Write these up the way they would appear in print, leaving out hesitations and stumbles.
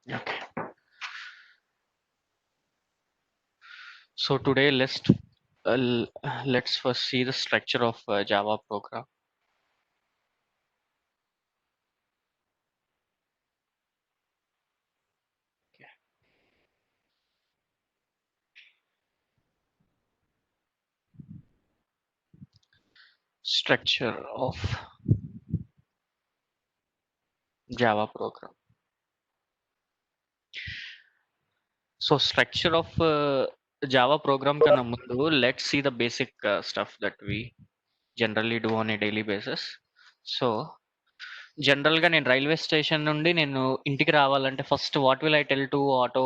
Okay. So today let's first see the structure of Java program. Okay. Structure of Java program. So structure of Java program kana mundu, let's see the basic stuff that we generally do on a daily basis. So జనరల్‌గా నేను railway station నుండి నేను ఇంటికి రావాలంటే first what will I tell to auto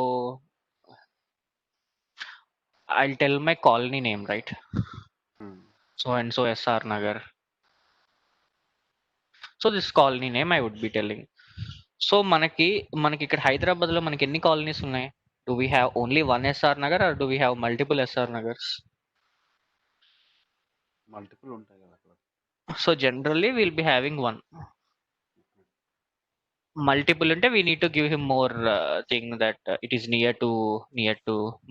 I'll tell my colony name right. So and so SR Nagar. So this colony name I would be telling. So మనకి ఇక్కడ హైదరాబాద్‌లో మనకి ఎన్ని కాలనీస్ ఉన్నాయి? Do we have only one SR Nagar or do we have multiple SR Nagars? Multiple ఉంటాయి కదా అక్కడ. So generally will be having one. Multiple ante we need to give him more thing that it is near to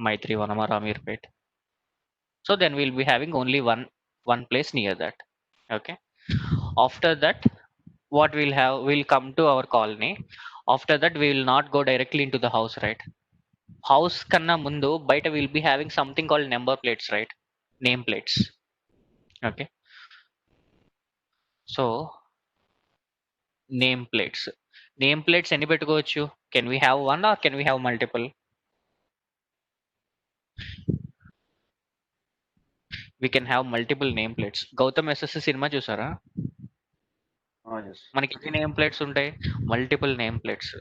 Maitri Vanama Ramirpet. So then we'll be having only one place near that. Okay. After that, what we'll come to our colony. After that, we will not go directly into the house, right? House kanna mundu baita we'll be having something called number plates, right? Name plates. Okay. So name plates. Name plates ఎన్ని పెట్టుకోవచ్చు? Can we have one or can we have multiple? We can have multiple name plates. Gautam SSC cinema చూసారా? Yes. మనకి ఎన్ని name plates ఉంటాయి? Multiple name plates.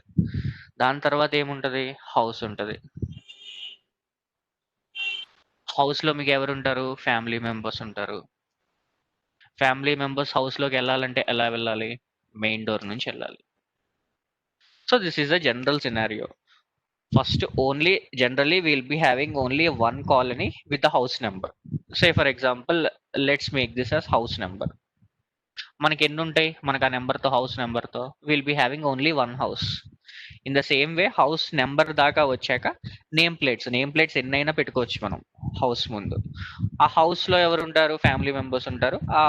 దాని తర్వాత ఏముంటది? House ఉంటది. హౌస్‌లో మీకు ఎవరుంటారు? ఫ్యామిలీ మెంబర్స్ ఉంటారు. ఫ్యామిలీ మెంబర్స్ హౌస్‌లోకి ఎళ్ళాలంటే ఎలా వెళ్ళాలి? మెయిన్ డోర్ నుంచి ఎళ్ళాలి. So this is the general scenario. First only generally we'll be having only one colony with the house number. Say for example, let's make this as house number. మనకి ఎన్ని ఉంటాయి? మనకు ఆ నెంబర్‌తో హౌస్ నెంబర్‌తో will be having only one house. In the same way house number దాకా వచ్చాక name plates ఎన్నైనా పెట్టుకోవచ్చు మనం హౌస్ ముందు. ఆ హౌస్‌లో ఎవరుంటారు? ఫ్యామిలీ మెంబర్స్ ఉంటారు. ఆ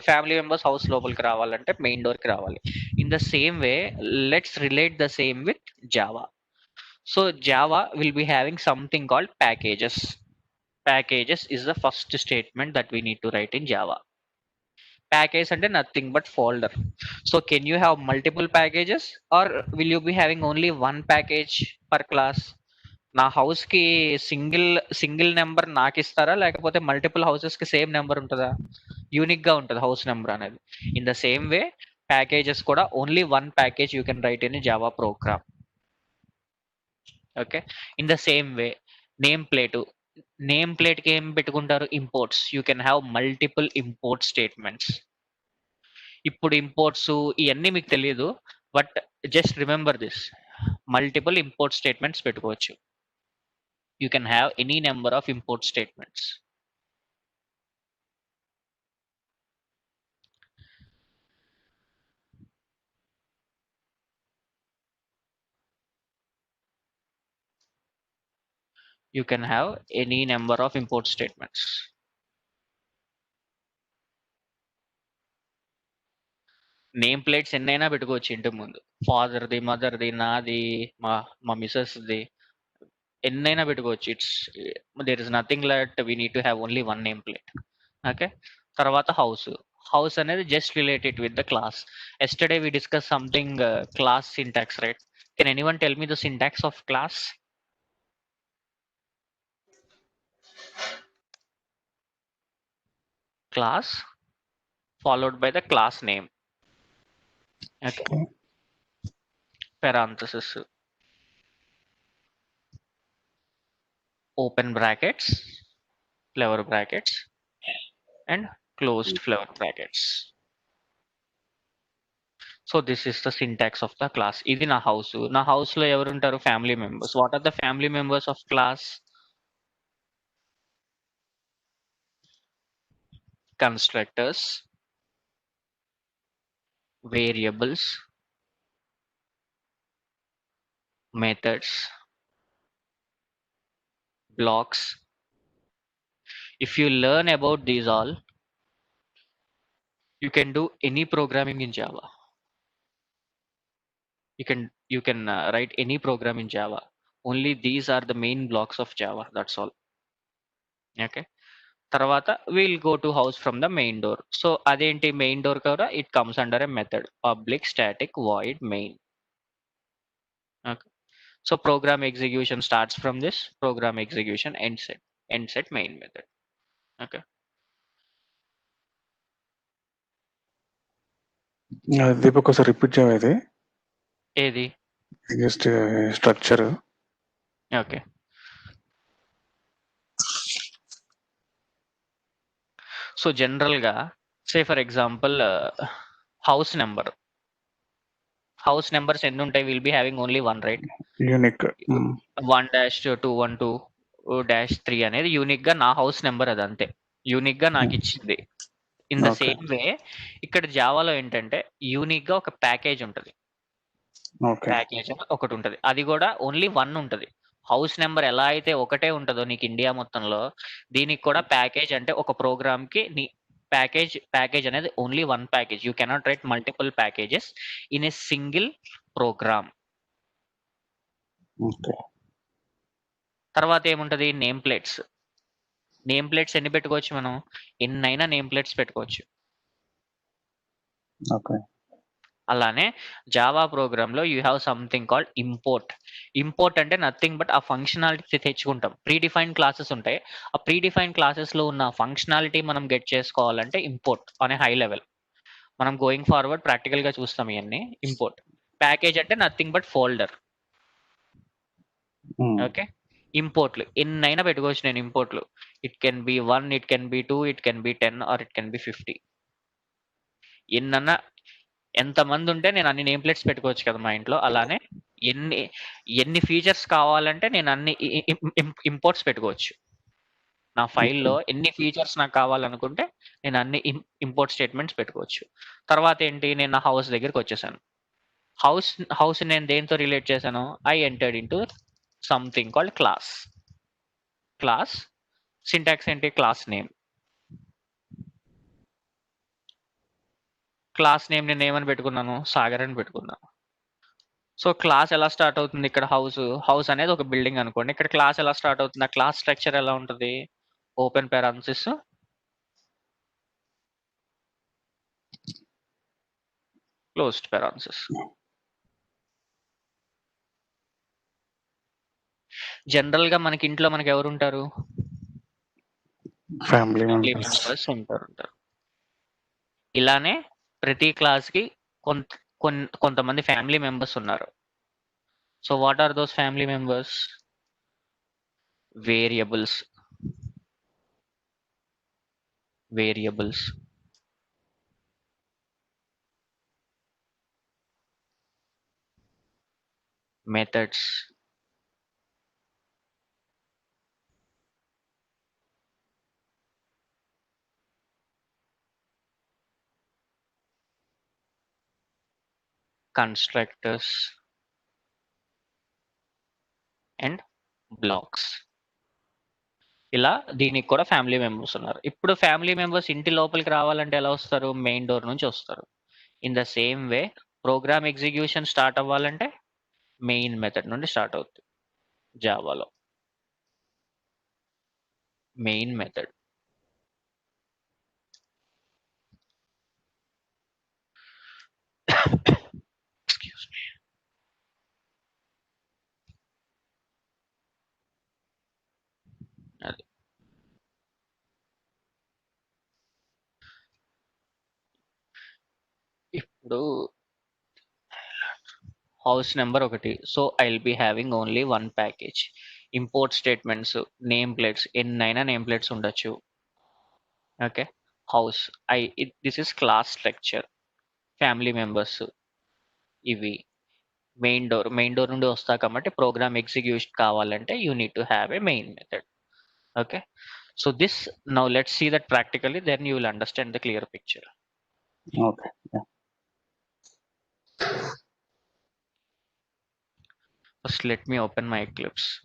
ఫ్యామిలీ మెంబర్స్ హౌస్ లోపలికి రావాలంటే మెయిన్ డోర్‌కి రావాలి. In the same way let's relate the same with Java. So Java will be having something called packages. Packages is the first statement that we need to write in Java. Package అంటే nothing but folder. So can you have multiple packages or will you be having only one package per class? నా house కి single number నాకు ఇస్తారా, లేకపోతే multiple houses కి same number ఉంటుందా? Unique గా ఉంటుంది హౌస్ నెంబర్ అనేది. In the same way packages కూడా only one package you can write in Java program. Okay. In the same way name plate కి ఏం పెట్టుకుంటారు? Imports. You can have multiple import statements. ఇప్పుడు imports ఇవన్నీ మీకు తెలియదు, but just remember this. Multiple import statements పెట్టుకోవచ్చు. You can have any number of import statements. You can have any number of import statements. Name plates ఎన్నైనా పెట్టుకోవచ్చు ఇంటి ముందు. ఫాదర్ది, మదర్ది, నాది, మా మా మిసెస్ది ఎన్నైనా పెట్టుకోవచ్చు. There is nothing like we need to have only one name plate. Okay. తర్వాత హౌస్ అనేది just related with the class. Yesterday we discuss something class syntax, right? Can anyone tell me the syntax of class? Class followed by the class name. Okay. Parenthesis, open brackets, flower brackets, and closed flower brackets. So this is the syntax of the class. ఇది నా house. నా house లో ఎవరు ఉంటారు? Family members. What are the family members of class? Constructors, variables, methods, blocks. If you learn about these all, you can do any programming in Java. You can write any program in Java. Only these are the main blocks of Java. That's all. Okay. తర్వాత we'll go to house from the main door. So అదేంటి main door కూడా it comes under a method public static void main. Okay. So program execution starts from this, program execution ends at main method. Okay. Deepak ఒకసారి repeat చేయలేదు ఏది just structure. Okay. So జనరల్గా సే for example house numbers ఎన్ని ఉంటాయి? Will be having only one, right? Unique 1-212-3 అనేది unique గా నా house number, అది అంతే. యూనిక్ గా నాకు ఇచ్చింది. In the Okay. Same way ఇక్కడ జావాలో ఏంటంటే యూనిక్ గా ఒక ప్యాకేజ్ ఉంటది. ఓకే. ప్యాకేజ్ అని ఒకటి ఉంటది. అది కూడా ఓన్లీ వన్ ఉంటది. హౌస్ నెంబర్ ఎలా అయితే ఒకటే ఉంటుందో నీకు ఇండియా మొత్తంలో, దీనికి కూడా ప్యాకేజ్ అంటే ఒక ప్రోగ్రామ్ కి నీ ప్యాకేజ్ అనేది only one package. You cannot write multiple packages in a single program. Okay. తర్వాత ఏముంటది? Name plates. నేమ్ ప్లేట్స్ ఎన్ని పెట్టుకోవచ్చు మనం? ఎన్నైనా నేమ్ ప్లేట్స్ పెట్టుకోవచ్చు. ఓకే. అలానే జావా ప్రోగ్రామ్ లో you have something called import. Import అంటే నథింగ్ బట్ ఆ ఫంక్షనాలిటీ తెచ్చుకుంటాం. ప్రీ డిఫైన్డ్ క్లాసెస్ ఉంటాయి. ఆ ప్రీ డిఫైన్డ్ క్లాసెస్ లో ఉన్న ఫంక్షనాలిటీ మనం గెట్ చేసుకోవాలంటే ఇంపోర్ట్ అనే హై లెవెల్. మనం గోయింగ్ ఫార్వర్డ్ ప్రాక్టికల్ గా చూస్తాం ఇవన్నీ. ఇంపోర్ట్. ప్యాకేజ్ అంటే నథింగ్ బట్ ఫోల్డర్. ఓకే. ఇంపోర్ట్లు ఎన్నైనా పెట్టుకోవచ్చు నేను. ఇంపోర్ట్లు it can be 1, it can be 2, it can be 10 or it can be 50. ఎన్నన్నా ఎంతమంది ఉంటే నేను అన్ని నేమ్ ప్లేట్స్ పెట్టుకోవచ్చు కదా మా ఇంట్లో. అలానే ఎన్ని ఫీచర్స్ కావాలంటే నేను అన్ని ఇంపోర్ట్స్ పెట్టుకోవచ్చు. నా ఫైల్లో ఎన్ని ఫీచర్స్ నాకు కావాలనుకుంటే నేను అన్ని ఇంపోర్ట్ స్టేట్మెంట్స్ పెట్టుకోవచ్చు. తర్వాత ఏంటి? నేను నా హౌస్ దగ్గరికి వచ్చేసాను. హౌస్ నేను దేంతో రిలేట్ చేశాను? I entered into something called class. Class syntax ఏంటి? Class name. క్లాస్ నేమ్ నేను ఏమని పెట్టుకున్నాను? సాగర్ అని పెట్టుకున్నాను. సో క్లాస్ ఎలా స్టార్ట్ అవుతుంది? ఇక్కడ హౌస్ అనేది ఒక బిల్డింగ్ అనుకోండి. ఇక్కడ క్లాస్ ఎలా స్టార్ట్ అవుతుంది? ఆ క్లాస్ స్ట్రక్చర్ ఎలా ఉంటుంది? Open parenthesis, closed parenthesis. General గా మనకి ఇంట్లో మనకి ఎవరు ఉంటారు? ఫ్యామిలీ మెంబర్స్ ఉంటారు. ఇలానే ప్రతి క్లాస్ కి కొంతమంది ఫ్యామిలీ మెంబర్స్ ఉన్నారు. So what are those family members? Variables. Methods, constructors and blocks. ఇలా దీనికి కూడా ఫ్యామిలీ మెంబర్స్ ఉన్నారు. ఇప్పుడు ఫ్యామిలీ మెంబర్స్ ఇంటి లోపలికి రావాలంటే ఎలా వస్తారు? మెయిన్ డోర్ నుంచి వస్తారు. In the same way program execution start అవ్వాలంటే మెయిన్ మెథడ్ నుండి స్టార్ట్ అవుతుంది జావాలో. Main method. Excuse me. అది ఇప్పుడు హౌస్ నెంబర్ ఒకటి. So I will be having only one package. Import statements, name plates ఎన్నైనా నేమ్ ప్లేట్స్ ఉండొచ్చు. Okay. House this is class structure. Family members ఇవి. Main door నుండి వస్తా కాబట్టి ప్రోగ్రామ్ ఎగ్జిక్యూషన్ కావాలంటే you need to have a main method. Okay. So this now let's see that practically, then you will understand the clear picture. Okay. First, let me open my Eclipse.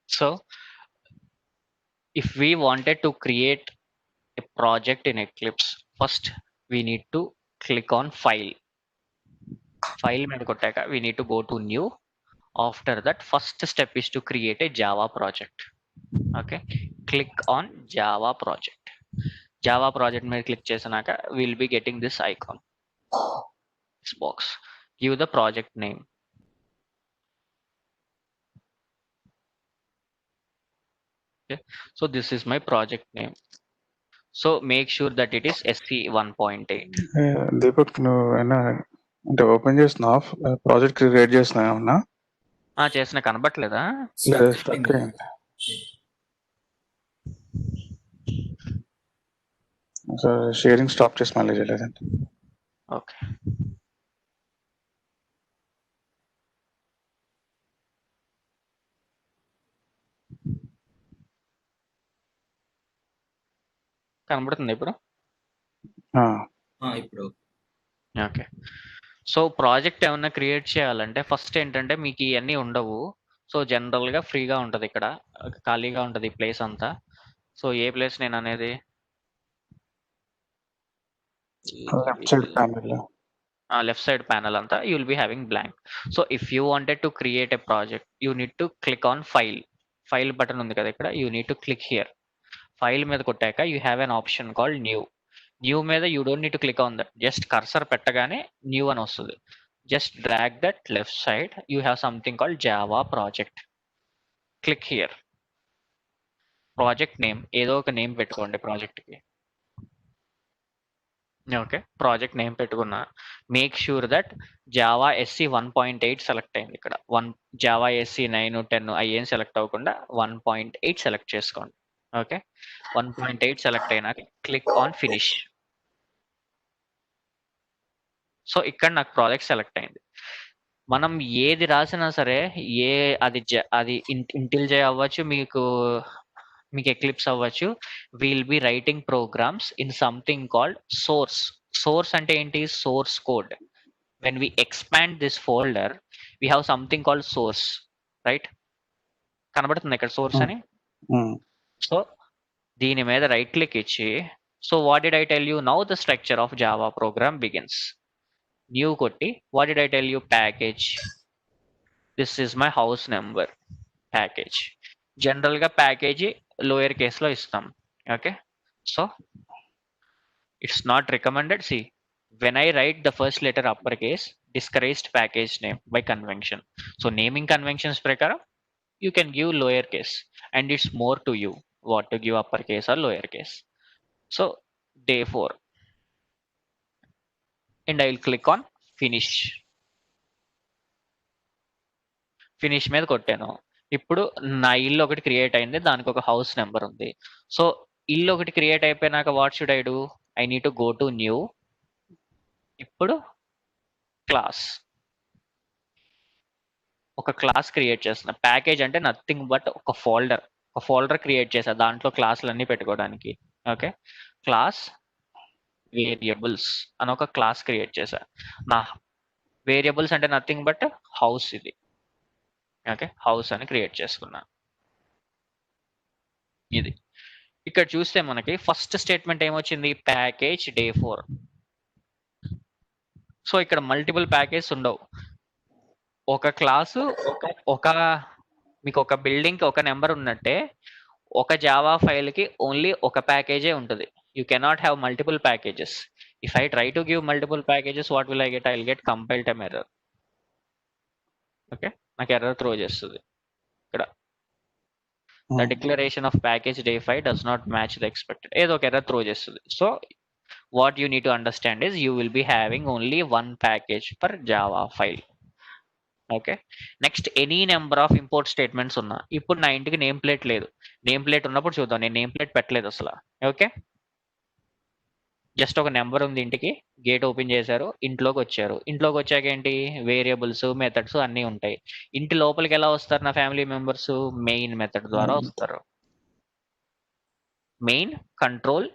So, if we wanted to create a project in Eclipse, first we need to click on File. File మీద కొట్టాక we need to go to New. After that, first step is to create a Java project. Okay, click on Java project. Java project మీద click చేసినాక we'll be getting this icon, this box. Give the project name. Okay, so this is my project name. So make sure that it is SC 1.8. Deepak నువ్వు ఏమైనా అంటే open చేసినా project create చేసినా ఏమన్నా చేసిన కనబట్లేదా? లేదా స్టక్ అయింది. సార్ షేరింగ్ స్టాప్ చేసి మళ్ళీ చేయలేదండి. ఓకే, కనబడుతుంది ఇప్పుడు. ఇప్పుడు ఓకే, సో ప్రాజెక్ట్ ఏమన్నా క్రియేట్ చేయాలంటే ఫస్ట్ ఏంటంటే మీకు ఇవన్నీ ఉండవు. సో జనరల్గా ఫ్రీగా ఉంటుంది, ఇక్కడ ఖాళీగా ఉంటుంది ప్లేస్ అంతా. సో ఏ ప్లేస్ నేను అనేది left side panel left side panel anta you will be having blank. So if you wanted to create a project, you need to click on file button undi kada ikkada, you need to click here. File మీద కొట్టాక you have an option called new మీద you don't need to click on that, just cursor పెట్టగానే new అని వస్తుంది. Just drag that left side, you have something called Java project. Click here. Project name ఏదో ఒక name పెట్టుకోండి project కి. Okay, project name పెట్టుకున్నా. Make sure that Java SC 1.8 select అయింది ఇక్కడ. జావా SC 9, 10 అయ్యేం సెలెక్ట్ అవ్వకుండా 1.8 సెలెక్ట్ చేసుకోండి. ఓకే, 1.8 సెలెక్ట్ అయినాక క్లిక్ ఆన్ ఫినిష్. సో ఇక్కడ నాకు ప్రాజెక్ట్ సెలెక్ట్ అయింది. మనం ఏది రాసినా సరే, అది ఇంటిల్జే అవ్వచ్చు, మీకు ఎక్లిప్స్ అవ్వచ్చు, will be writing programs in something called source అంటే ఏంటి? Source code. When we expand this folder we have something called source, right? కనబడుతుంది ఇక్కడ సోర్స్ అని. సో దీని మీద రైట్ క్లిక్ ఇచ్చి, so what did I tell you? Now the structure of Java program begins. New కొట్టి what did I tell you? Package. This is my house number package. General గా package lower case లో ఇస్తాం. Okay, so it's not recommended. See, when I write the first letter uppercase, discouraged package name by convention. So naming conventions prakaram you can give lower case, and it's more to you what to give uppercase or lower case. So day 4, and I will click on finish. Finish మీద కొట్టాను. ఇప్పుడు నా ఇల్లు ఒకటి create అయింది, దానికి ఒక house number ఉంది. సో ఇల్లు ఒకటి క్రియేట్ అయిపోయినాక what should I do? I need to go to new. ఇప్పుడు క్లాస్, ఒక క్లాస్ క్రియేట్ చేస్తున్నా. ప్యాకేజ్ అంటే నథింగ్ బట్ ఒక ఫోల్డర్ క్రియేట్ చేసా, దాంట్లో క్లాసులన్నీ పెట్టుకోవడానికి. ఓకే, క్లాస్ వేరియబుల్స్ అని ఒక క్లాస్ క్రియేట్ చేసా. నా వేరియబుల్స్ అంటే నథింగ్ బట్ హౌస్ ఇది. ఓకే, హౌస్ అని క్రియేట్ చేసుకున్నా. ఇది ఇక్కడ చూస్తే మనకి ఫస్ట్ స్టేట్మెంట్ ఏమొచ్చింది? Package day 4. సో ఇక్కడ మల్టిపుల్ ప్యాకేజ్ ఉండవు. ఒక క్లాసు మీకు ఒక బిల్డింగ్ కి ఒక నెంబర్ ఉన్నట్టే ఒక జావా ఫైల్ కి ఓన్లీ ఒక ప్యాకేజే ఉంటుంది. You cannot have multiple packages. If I try to give multiple packages, what will I get? I'll get compile time error. Okay, నాకు ఎర్రర్ త్రో చేస్తుంది ఇక్కడ. The declaration of package day5 does not match the expected. ఏదో ఒక error throw చేస్తుంది. So what you need to understand is you will be having only one package per Java file. Okay, next any number of import statements ఉన్నా. ఇప్పుడు నా ఇంటికి name plate లేదు. Name plate ఉన్నప్పుడు చూద్దాం. నేను నేమ్ ప్లేట్ పెట్టలేదు అసలు. ఓకే, జస్ట్ ఒక నెంబర్ ఉంది ఇంటికి, గేట్ ఓపెన్ చేశారు, ఇంట్లోకి వచ్చారు. ఇంట్లోకి వచ్చాక ఏంటి, వేరియబుల్స్, మెథడ్స్ అన్నీ ఉంటాయి. ఇంటి లోపలికి ఎలా వస్తారు నా ఫ్యామిలీ మెంబర్స్? మెయిన్ మెథడ్ ద్వారా వస్తారు. మెయిన్ కంట్రోల్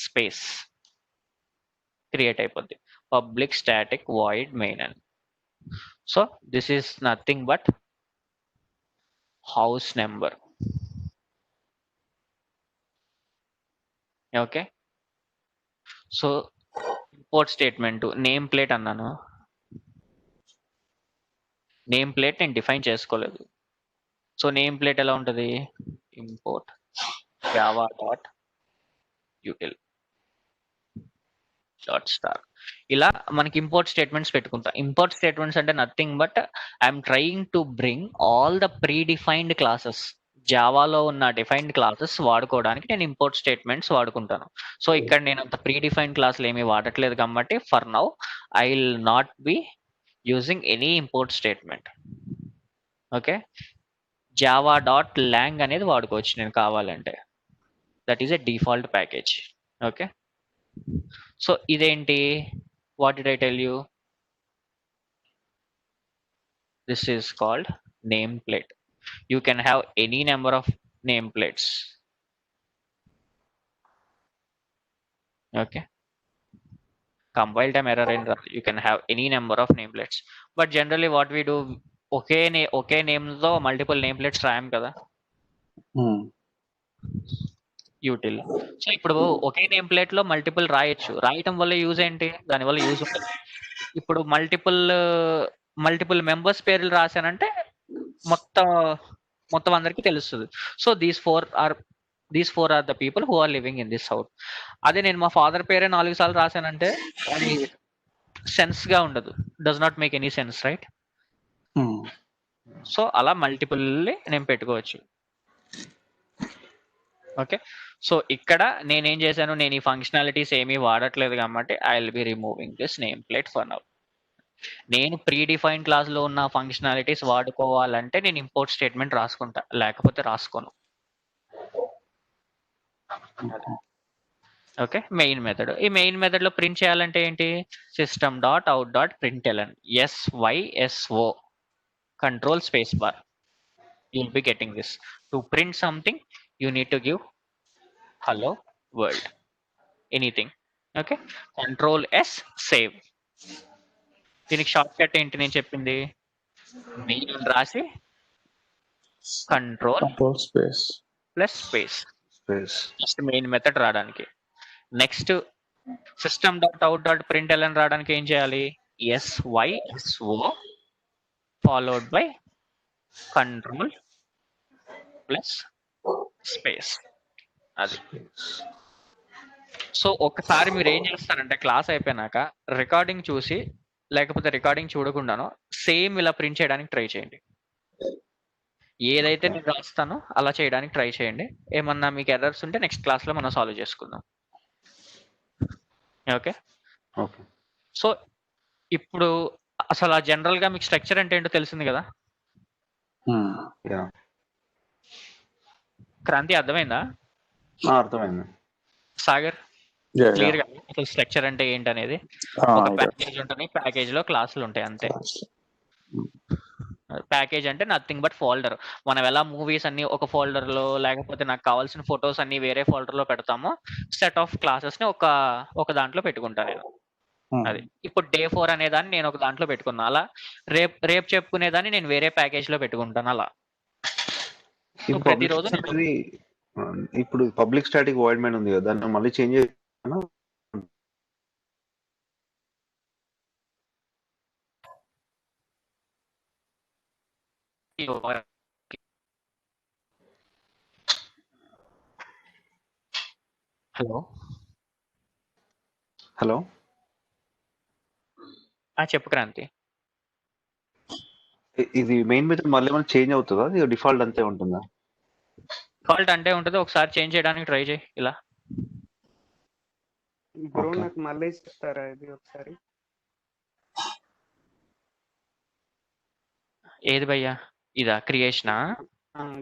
స్పేస్ క్రియేట్ అయిపోద్ది, పబ్లిక్ స్టాటిక్ వాయిడ్ మెయిన్ అని. So this is nothing but house number. Okay, so import statement name plate అన్నాను. నేమ్ ప్లేట్ నేను డిఫైన్ చేసుకోలేదు. సో నేమ్ ప్లేట్ ఎలా ఉంటుంది? Import java dot util dot star. ఇలా మనకి import statements పెట్టుకుంటా. Import statements అంటే nothing but I'm trying to bring all the predefined classes, జావాలో ఉన్న డిఫైన్డ్ క్లాసెస్ వాడుకోవడానికి నేను ఇంపోర్ట్ స్టేట్మెంట్స్ వాడుకుంటాను. సో ఇక్కడ నేను అంత ప్రీ డిఫైన్డ్ క్లాసులు ఏమీ వాడట్లేదు కాబట్టి for now I will not be using any import statement. Okay, Java dot lang అనేది వాడుకోవచ్చు నేను కావాలంటే. That is a default package. Okay, so ఇదేంటి, what did I tell you? This is called name plate. You can have any number of nameplates. Okay, compile time error in you can have any number of nameplates, but generally what we do, okay name తో multiple nameplates రాయం కదా util. So ఇప్పుడు ఒకే name plate లో multiple రాయొచ్చు. రాయటం వల్ల use ఏంటి? దాని వల్ల యూజ్ ఉంటుంది. ఇప్పుడు మల్టిపుల్ మెంబర్స్ పేర్లు రాశానంటే మొత్తం అందరికీ తెలుస్తుంది. So these four are the people who are living in this house. అదే నేను మా ఫాదర్ పేరే 4 సార్లు రాశానంటే అది సెన్స్ గా ఉండదు. Does not make any sense, right? So అలా మల్టిపుల్ నేను పెట్టుకోవచ్చు. ఓకే, సో ఇక్కడ నేనేం చేశాను, నేను ఈ ఫంక్షనాలిటీస్ ఏమీ వాడట్లేదు కాబట్టి I will be removing this name plate for now. నేను ప్రీ డిఫైన్ క్లాస్ లో ఉన్న ఫంక్షనాలిటీస్ వాడుకోవాలంటే నేను ఇంపోర్ట్ స్టేట్మెంట్ రాసుకుంటా, లేకపోతే రాసుకోను. Okay, main method. ఈ మెయిన్ మెథడ్ లో ప్రింట్ చేయాలంటే ఏంటి? System dot out dot println SYSO control space bar. You will be getting this. To print something you need to give hello world anything. Okay, control S save. దీనికి shortcut ఏంటి నేను చెప్పింది? Main రాసి control space plus space, just main method రావడానికి. Next system dot out dot println రావడానికి ఏం చేయాలి? SYSO followed by control plus space. అది. సో ఒకసారి మీరు ఏం చేస్తారంటే క్లాస్ అయిపోయినాక రికార్డింగ్ చూసి లేకపోతే రికార్డింగ్ చూడకుండాను సేమ్ ఇలా ప్రింట్ చేయడానికి ట్రై చేయండి. ఏదైతే నేను రాస్తానో అలా చేయడానికి ట్రై చేయండి. ఏమన్నా మీకు ఎర్రర్స్ ఉంటే నెక్స్ట్ క్లాస్ లో మనం సాల్వ్ చేసుకుందాం. ఓకే, సో ఇప్పుడు అసలు జనరల్ గా మీకు స్ట్రక్చర్ అంటే ఏంటో తెలిసింది కదా? క్రాంతి అర్థమైందా? అర్థమైంది. సాగర్ క్లియర్ గా అసలు స్ట్రక్చర్ అంటే ఏంటనేది? ఒక ప్యాకేజ్ ఉంటుంది, ప్యాకేజ్ లో క్లాసులు ఉంటాయి అంతే. ప్యాకేజ్ అంటే నథింగ్ బట్ ఫోల్డర్. మనం ఎలా మూవీస్ అన్ని ఒక ఫోల్డర్ లో, లేకపోతే నాకు కావాల్సిన ఫొటోస్ అన్ని వేరే ఫోల్డర్ లో పెడతామో సెట్ ఆఫ్ క్లాసెస్ ని ఒక దాంట్లో పెట్టుకుంటా నేను. అది ఇప్పుడు Day 4 అనే దాన్ని నేను ఒక దాంట్లో పెట్టుకున్నా. అలా రేపు చెప్పుకునేదాన్ని నేను వేరే ప్యాకేజ్ లో పెట్టుకుంటాను. అలా ప్రతిరోజు ఇప్పుడు పబ్లిక్ స్టాటిక్ వాయిడ్ మెయిన్ ఉంది కదా, దాన్ని మళ్ళీ చేంజ్ చేయాలి. Hello hello. చెప్పు క్రాంతి. ఇది మెయిన్ మెథడ్ మళ్ళీ ఏమైనా చేంజ్ అవుతుందా? ఇది డిఫాల్ట్ అంతే ఉంటుందా? డిఫాల్ట్ అంటే ఉంటుంది, ఒకసారి చేంజ్ చేయడానికి ట్రై చేయి ఇలా. Bro okay. నాకు మళ్ళీ చెప్తారా ఇది ఒకసారి? ఏది భయ్యా? ఇదా క్రియేషనా?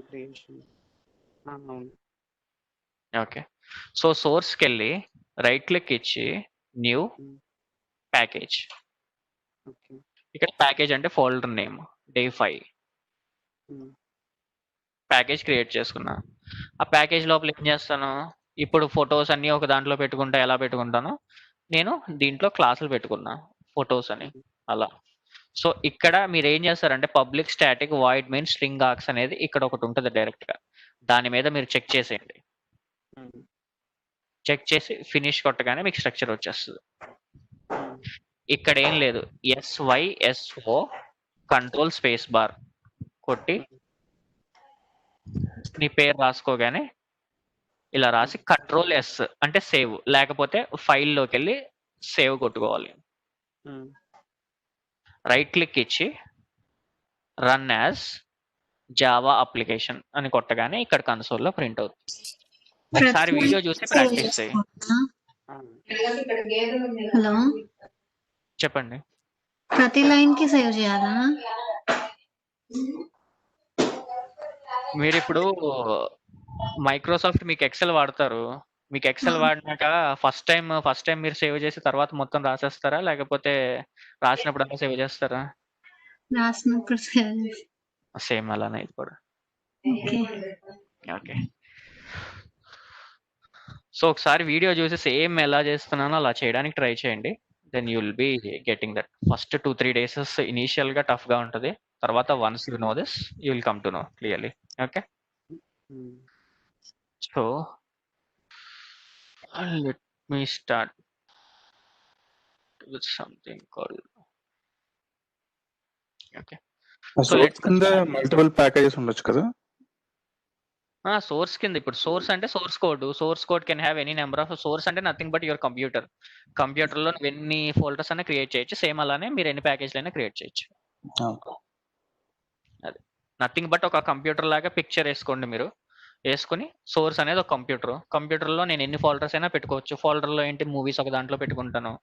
క్రియేషన్. అవును. ఓకే. సో సోర్స్కి వెళ్ళి రైట్ క్లిక్ ఇచ్చి న్యూ ప్యాకేజ్. ఓకే. ఇక్కడ ప్యాకేజ్ అంటే folder name day 5 package create చేసుకున్నా. ఆ ప్యాకేజ్ లోపల ఏం చేస్తాను, ఇప్పుడు ఫొటోస్ అన్ని ఒక దాంట్లో పెట్టుకుంటా ఎలా పెట్టుకుంటాను, నేను దీంట్లో క్లాసులు పెట్టుకున్నా ఫొటోస్ అని అలా. సో ఇక్కడ మీరు ఏం చేస్తారంటే public static void main string arcs అనేది ఇక్కడ ఒకటి ఉంటుంది డైరెక్ట్ గా, దాని మీద మీరు చెక్ చేసేయండి. చెక్ చేసి ఫినిష్ కొట్టగానే మీకు స్ట్రక్చర్ వచ్చేస్తుంది. ఇక్కడ ఏం లేదు, SYSO కంట్రోల్ స్పేస్ బార్ కొట్టి నీ పేరు రాసుకోగానే ఇలా రాసి కంట్రోల్ S అంటే సేవ్, లేకపోతే ఫైల్లోకి వెళ్ళి సేవ్ కొట్టుకోవాలి. రైట్ క్లిక్ ఇచ్చి రన్ యాజ్ జావా అప్లికేషన్ అని కొట్టగానే ఇక్కడ కన్సోల్లో ప్రింట్ అవుతుంది. ఒకసారి వీడియో చూసి ప్రాక్టీస్ చేయి. హలో, చెప్పండి. ప్రతి లైన్ కి సేవ్ చేయాలా? మీరు ఇప్పుడు మైక్రోసాఫ్ట్ మీకు ఎక్సెల్ వాడతారు, మీకు ఎక్సెల్ వాడినాక ఫస్ట్ టైం మీరు సేవ్ చేసి తర్వాత మొత్తం రాసేస్తారా, లేకపోతే రాసినప్పుడు సేవ్ చేస్తారా? రాసినప్పుడు సేవ్ చేసి. సేమ్ అలానే ఇది కూడా. ఓకే. సో ఒకసారి వీడియో చూసి సేమ్ ఎలా చేస్తున్నానో అలా చేయడానికి ట్రై చేయండి. Then you will be getting that. First 2-3 days initial గా టఫ్ గా ఉంటుంది, తర్వాత once you know this you will come to know clearly. Okay. So let me start with something called. Okay. So source కింద multiple packages ఉండొచ్చు కదా? Source కింద ఇప్పుడు source అంటే source code can have any number of. Source అంటే nothing but your కంప్యూటర్లో ఎన్ని folders అయినా క్రియేట్ చేయొచ్చు. సేమ్ అలానే మీరు ఎన్ని ప్యాకేజ్లు అయినా క్రియేట్ చేయొచ్చు. అది నథింగ్ బట్ ఒక కంప్యూటర్ లాగా పిక్చర్ వేసుకోండి. మీరు వేసుకుని సోర్స్ అనేది ఒక కంప్యూటర్లో నేను ఎన్ని ఫోల్డర్స్ అయినా పెట్టుకోవచ్చు. ఫోల్డర్లో ఏంటి, మూవీస్ ఒక దాంట్లో పెట్టుకుంటాను,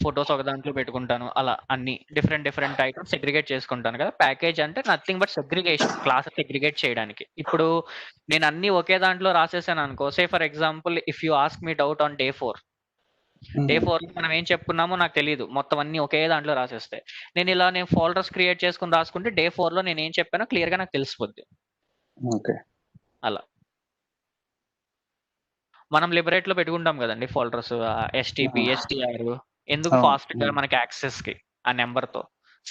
ఫొటోస్ ఒక దాంట్లో పెట్టుకుంటాను, అలా అన్ని డిఫరెంట్ ఐటమ్స్ సెగ్రిగేట్ చేసుకుంటాను కదా. ప్యాకేజ్ అంటే nothing but segregation, class segregate చేయడానికి. ఇప్పుడు నేను అన్ని ఒకే దాంట్లో రాసేసాను అనుకో, సే for example if you ask me doubt on day 4 మనం ఏం చెప్పుకున్నామో నాకు తెలియదు, మొత్తం అన్ని ఒకే దాంట్లో రాసేస్తే నేను ఫోల్డర్స్ క్రియేట్ చేసుకుని రాసుకుంటే డే 4 నేను ఏం చెప్పానో క్లియర్ గా నాకు తెలిసిపోద్ది. అలా మనం లిబరేట్ లో పెట్టుకుంటాం కదండి ఫోల్డర్స్, STP STR, ఎందుకు ఫాస్ట్ గా మనకి యాక్సెస్ కి ఆ నెంబర్ తో.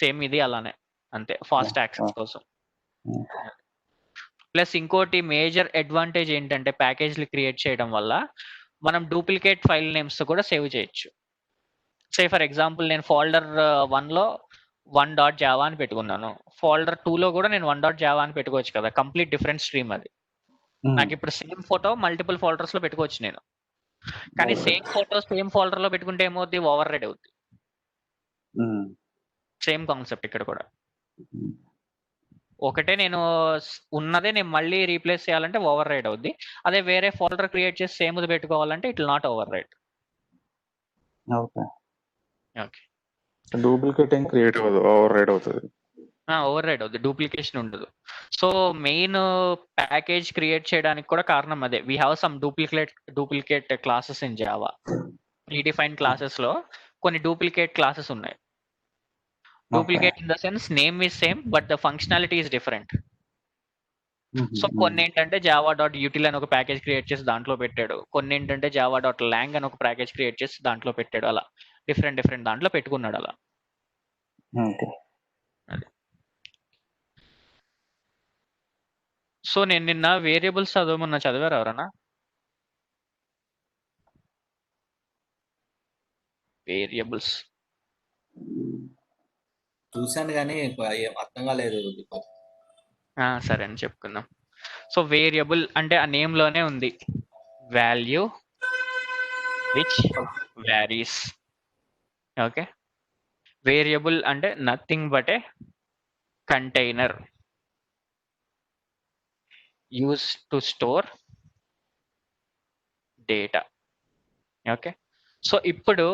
సేమ్ ఇది అలానే, అంతే, ఫాస్ట్ యాక్సెస్ కోసం. ప్లస్ ఇంకోటి మేజర్ అడ్వాంటేజ్ ఏంటంటే ప్యాకేజ్లు క్రియేట్ చేయడం వల్ల మనం డూప్లికేట్ ఫైల్ నేమ్స్ కూడా సేవ్ చేయొచ్చు. సే ఫర్ ఎగ్జాంపుల్ నేను ఫోల్డర్ 1లో 1.java అని పెట్టుకున్నాను, ఫోల్డర్ 2లో కూడా నేను 1.java అని పెట్టుకోవచ్చు కదా. కంప్లీట్ డిఫరెంట్ స్ట్రీమ్ అది. నాకు ఇప్పుడు సేమ్ ఫోటో మల్టిపుల్ ఫోల్డర్స్ లో పెట్టుకోవచ్చు నేను, కానీ సేమ్ ఫోటో సేమ్ ఫోల్డర్ లో పెట్టుకుంటే ఏమవుద్ది, ఓవర్ రైడ్ అవుద్ది. సేమ్ కాన్సెప్ట్ ఇక్కడ కూడా. ఒకటే నేను ఉన్నదే నేను మళ్ళీ రీప్లేస్ చేయాలంటే ఓవర్ రైడ్ అవుద్ది. అదే వేరే ఫోల్డర్ క్రియేట్ చేసి సేమ్ పెట్టుకోవాలంటే it will not override. Okay. Duplicate ఏం క్రియేట్ అవ్వదు, ఓవర్ రైడ్ అవుతుంది. ఓవర్ రైడ్ అవుద్ది, డూప్లికేషన్ ఉండదు. సో మెయిన్ ప్యాకేజ్ క్రియేట్ చేయడానికి కూడా కారణం అదే. We have some duplicate classes in Java. Predefined classes లో కొన్ని డూప్లికేట్ క్లాసెస్ ఉన్నాయి. Duplicate in the sense name is same but the functionality is different. So కొన్ని ఏంటంటే java.util అని ఒక ప్యాకేజ్ క్రియేట్ చేసి దాంట్లో పెట్టాడు, కొన్ని ఏంటంటే java.lang అని ఒక ప్యాకేజ్ క్రియేట్ చేసి దాంట్లో పెట్టాడు. అలా డిఫరెంట్ దాంట్లో పెట్టుకున్నాడు అలా. అది. సో నేను నిన్న వేరియబుల్స్ చదవమన్నా, చదివారు ఎవరన్నా? వేరియబుల్స్ చూశాను కానీ ఏం అర్థం కాలేదు. సరే అని చెప్పుకుందాం. సో వేరియబుల్ అంటే ఆ నేమ్ లోనే ఉంది, value which varies. Okay, variable అంటే nothing but a container use to store data. Okay, so ఇప్పుడు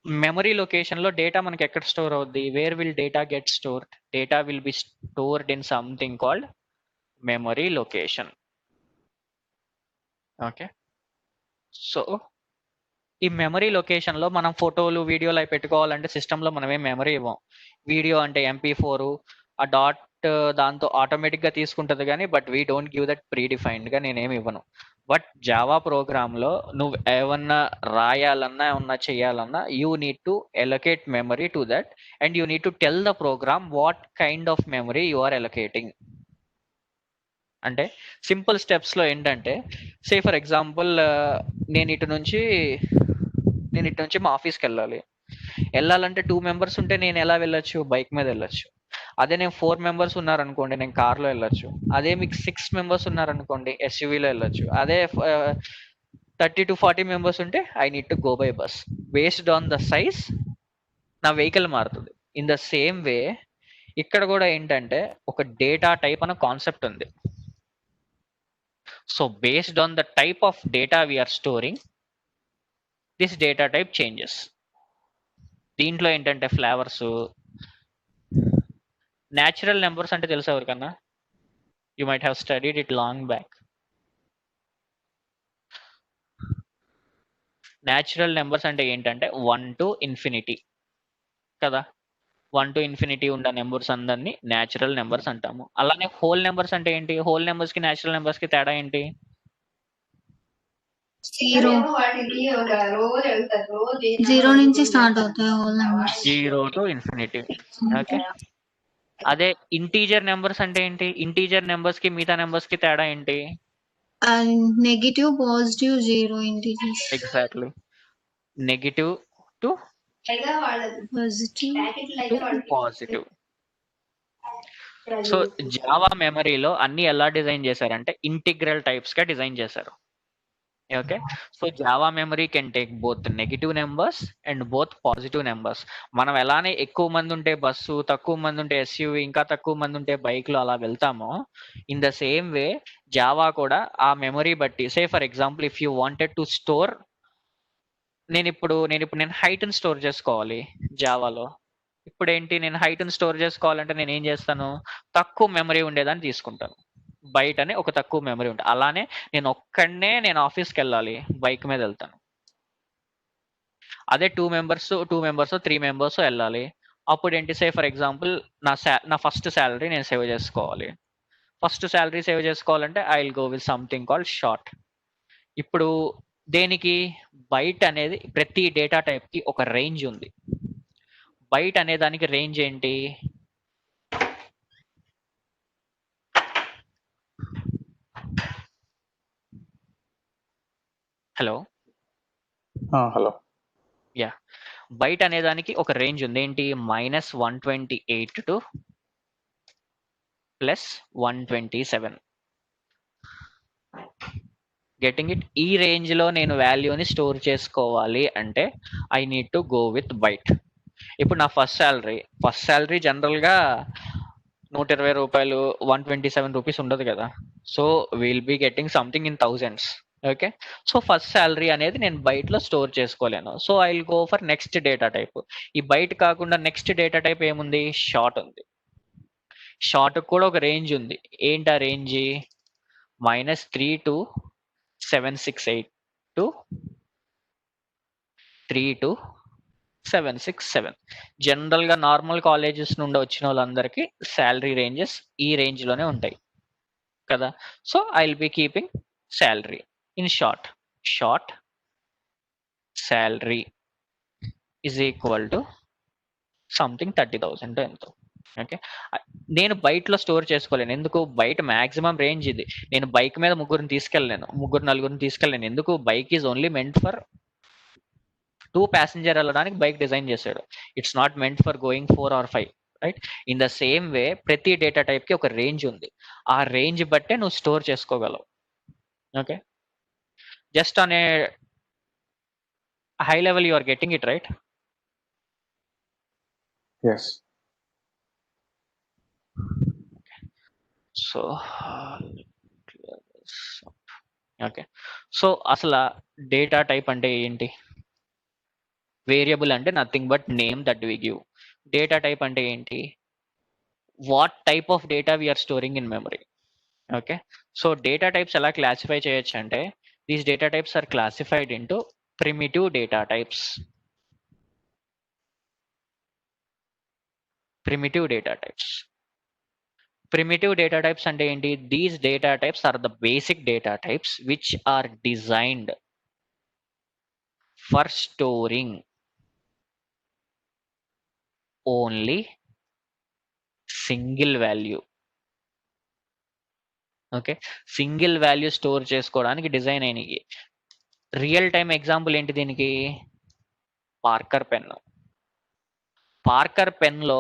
మెమరీ లొకేషన్లో డేటా మనకి ఎక్కడ స్టోర్ అవుద్ది? Where will data get stored? Data will be stored in something called memory location. Okay, so ఈ memory లొకేషన్లో మనం ఫోటోలు వీడియోలు అవి పెట్టుకోవాలంటే సిస్టంలో మనం ఏం మెమరీ ఇవ్వం. వీడియో అంటే MP4 ఆ డాట్ దాంతో ఆటోమేటిక్గా తీసుకుంటుంది కానీ but we don't give that pre డిఫైన్డ్గా నేనేమి ఇవ్వను. బట్ జావా ప్రోగ్రామ్లో నువ్వు ఏమన్నా రాయాలన్నా ఏమన్నా చేయాలన్నా you need to allocate memory to that and you need to tell the program what kind of memory you are allocating. అంటే సింపుల్ స్టెప్స్లో ఏంటంటే సే ఫర్ ఎగ్జాంపుల్ నేను ఇటు నుంచి మా ఆఫీస్కి వెళ్ళాలంటే 2 మెంబర్స్ ఉంటే నేను ఎలా వెళ్ళొచ్చు? బైక్ మీద వెళ్ళొచ్చు. అదే నేను 4 మెంబర్స్ ఉన్నారనుకోండి నేను కార్లో వెళ్ళొచ్చు. అదే మీకు 6 మెంబర్స్ ఉన్నారనుకోండి SUVలో వెళ్ళొచ్చు. అదే 30 to 40 మెంబర్స్ ఉంటే I need to go by bus. Based on the size నా వెహికల్ మారుతుంది. ఇన్ ద సేమ్ వే ఇక్కడ కూడా ఏంటంటే ఒక డేటా టైప్ అనే కాన్సెప్ట్ ఉంది. So based on the type of data we are storing this data type changes. దీంట్లో ఏంటంటే ఫ్లేవర్స్, న్యాచురల్ నెంబర్స్ అంటే తెలుసా ఎవరికన్నా? You might have studied it long back. Natural numbers అంటే ఏంటంటే 1 to infinity కదా. 1 to infinity ఉన్న నెంబర్స్ అందరినీ న్యాచురల్ నెంబర్స్ అంటాము. అలానే హోల్ నెంబర్స్ అంటే ఏంటి? హోల్ నెంబర్స్కి న్యాచురల్ నెంబర్స్కి తేడా ఏంటి? 0 నుంచి స్టార్ట్ అవుతాయి whole numbers. 0 to infinity. Okay, అదే ఇంటీజర్ నెంబర్స్ అంటే ఏంటి? ఇంటీజర్ నెంబర్స్ కి మిగతా నెంబర్స్ కి తేడా ఏంటి? Negative, positive, 0 integers. Exactly, negative to positive. So Java మెమరీలో అన్ని ఎలా డిజైన్ చేశారంటే ఇంటిగ్రల్ టైప్స్ గా డిజైన్ చేశారు. Okay, so Java memory can take both negative numbers and both positive numbers. మనం ఎలానే ఎక్కువ మంది ఉంటే బస్సు, తక్కువ మంది ఉంటే SUV, ఇంకా తక్కువ మంది ఉంటే బైక్లో అలా వెళ్తామో in the same way Java కూడా ఆ మెమరీ బట్టి say for example if you wanted to store నేను హైట్ని స్టోర్ చేసుకోవాలి జావాలో. ఇప్పుడు ఏంటి, నేను హైట్ని స్టోర్ చేసుకోవాలంటే నేను ఏం చేస్తాను? తక్కువ మెమరీ ఉండేదాన్ని తీసుకుంటాను. బయటనే ఒక తక్కువ మెమరీ ఉంటుంది. అలానే నేను ఆఫీస్కి వెళ్ళాలి, బైక్ మీద వెళ్తాను. అదే 2 మెంబర్స్ 3 మెంబర్స్ వెళ్ళాలి. అప్పుడు ఏంటి, సే ఫర్ ఎగ్జాంపుల్ నా ఫస్ట్ శాలరీ నేను సేవ్ చేసుకోవాలి. ఫస్ట్ శాలరీ సేవ్ చేసుకోవాలంటే I will go with something called short. ఇప్పుడు దేనికి? బైట్ అనేది ప్రతి డేటా టైప్కి ఒక రేంజ్ ఉంది. బైట్ అనే దానికి రేంజ్ ఏంటి? Hello hello. యా, బైట్ అనే దానికి ఒక రేంజ్ ఉంది. ఏంటి? -128 టు +127. Getting it? ఈ రేంజ్ లో నేను వాల్యూని స్టోర్ చేసుకోవాలి అంటే I need to go with byte. ఇప్పుడు నా ఫస్ట్ శాలరీ జనరల్గా 120 రూపాయలు, 127 రూపీస్ ఉండదు కదా. So will be getting something in thousands. Okay, so first salary అనేది నేను బైట్లో స్టోర్ చేసుకోలేను. So I will go for next data type. ఈ బైట్ కాకుండా నెక్స్ట్ డేటా టైప్ ఏముంది? షార్ట్ ఉంది. షార్ట్ కూడా ఒక రేంజ్ ఉంది. ఏంటి ఆ రేంజ్? -3 to 768 to 3 to 767. జనరల్గా నార్మల్ కాలేజెస్ నుండి వచ్చిన వాళ్ళందరికీ శాలరీ రేంజెస్ ఈ రేంజ్లోనే ఉంటాయి కదా. So I will B keeping salary in short salary is equal to something 30,000 ఎంతో. ఓకే, నేను బైట్లో స్టోర్ చేసుకోలేను. ఎందుకు? బైట్ మ్యాక్సిమం రేంజ్ ఇది. నేను బైక్ మీద ముగ్గురిని తీసుకెళ్ళలేను, నలుగురిని తీసుకెళ్ళలేను. ఎందుకు? Bike is only meant for 2 passenger వెళ్ళడానికి బైక్ డిజైన్ చేశాడు. It's not meant for going 4 or 5, right? In the same వే ప్రతి డేటా టైప్కి ఒక రేంజ్ ఉంది. ఆ రేంజ్ బట్టే నువ్వు స్టోర్ చేసుకోగలవు. ఓకే, జస్ట్ అనే high level you are getting it, right? Yes. So okay. So అసలు డేటా టైప్ అంటే ఏంటి? వేరియబుల్ అంటే nothing but name that we give. Data type అంటే ఏంటి? What type of data we are storing in memory. Okay. So data types ఎలా classify చేయొచ్చు అంటే these data types are classified into primitive data types. Primitive data types. Primitive data types అంటే ఏంటి? These data types are the basic data types which are designed for storing only single value. Okay. Single value store చేసుకోవడానికి design అయినవి. Real time example ఏంటి దీనికి? Parker pen. Parker పెన్లో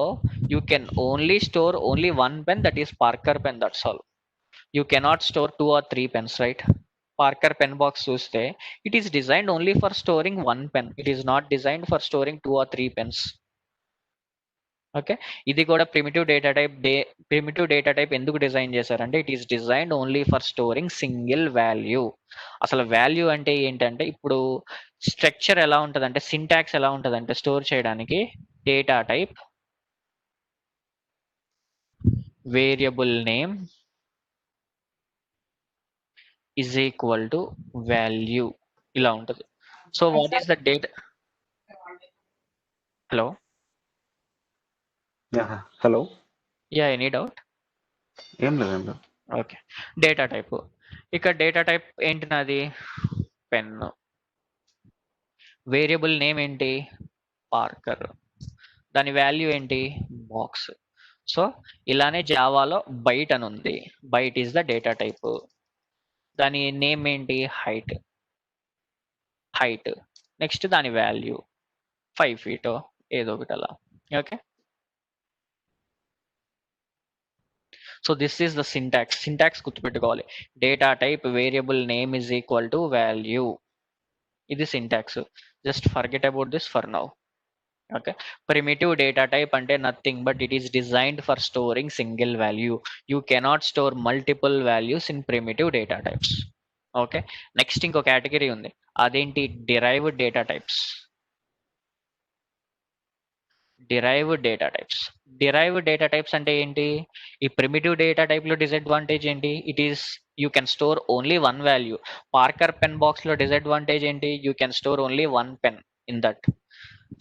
you can only store only one pen, that is Parker pen, that's all. You cannot store 2 or 3 pens, right? Parker pen box చూస్తే it is designed only for storing one pen. It is not designed for storing 2 or 3 pens. Okay. ఇది కూడా primitive data type ఎందుకు design చేశారంటే it is designed only for storing single value. అసలు value అంటే ఏంటంటే ఇప్పుడు structure ఎలా ఉంటుందంటే సింటాక్స్ ఎలా ఉంటుందంటే స్టోర్ చేయడానికి data type variable name is equal to value ఇలా ఉంటుంది. So what is the data? Hello hello, yeah, any doubt? ఏం లేదు. ఓకే. Data type. ఇక్కడ డేటా టైప్ ఏంటి నాది? పెన్. వేరియబుల్ నేమ్ ఏంటి? పార్కర్. దాని వాల్యూ ఏంటి? బాక్స్. సో ఇలానే జావాలో బైట్ అని ఉంది. Byte is the data type. దాని నేమ్ ఏంటి? హైట్. నెక్స్ట్ దాని వాల్యూ 5 feet ఏదో ఒకటి అలా. Okay. So this is the syntax గుర్తుపెట్టుకోవాలి. Data type variable name is equal to value. ఇది syntax. Just forget about this for now. Okay. Primitive data type అంటే nothing but it is designed for storing single value. You cannot store multiple values in primitive data types. Okay. Next ఇంకో category ఉంది, అదేంటి? Derived data types. Derived data types అంటే ఏంటి? ఈ primitive data type లో disadvantage ఏంటి? It is you can store only one value. Parker pen box లో disadvantage ఏంటి? You can store only one pen in that.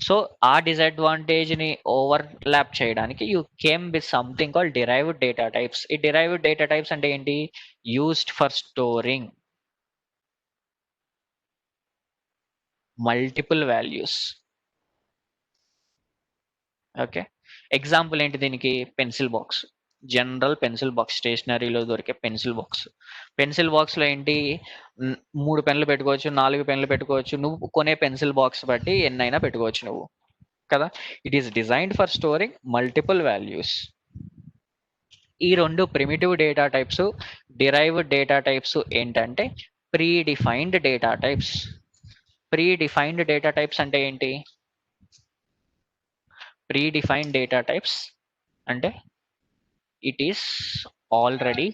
So ఆ disadvantage ని overlap చేయడానికి you came with something call derived data types. ఈ derived data types అంటే ఏంటి? Used for storing multiple values. Okay. Example ఏంటి దీనికి? Pencil box. General pencil box, స్టేషనరీలో దొరికే పెన్సిల్ బాక్స్ లో ఏంటి? 3 పెన్లు పెట్టుకోవచ్చు, 4 పెన్లు పెట్టుకోవచ్చు. నువ్వు కొనే పెన్సిల్ బాక్స్ బట్టి ఎన్నైనా పెట్టుకోవచ్చు నువ్వు కదా. It is designed for storing multiple values. ఈ రెండు primitive data types. Derived data types ఏంటంటే ప్రీ డిఫైన్డ్ డేటా టైప్స్. అంటే ఏంటి? ప్రీడిఫైన్డ్ డేటా టైప్స్ అంటే it is already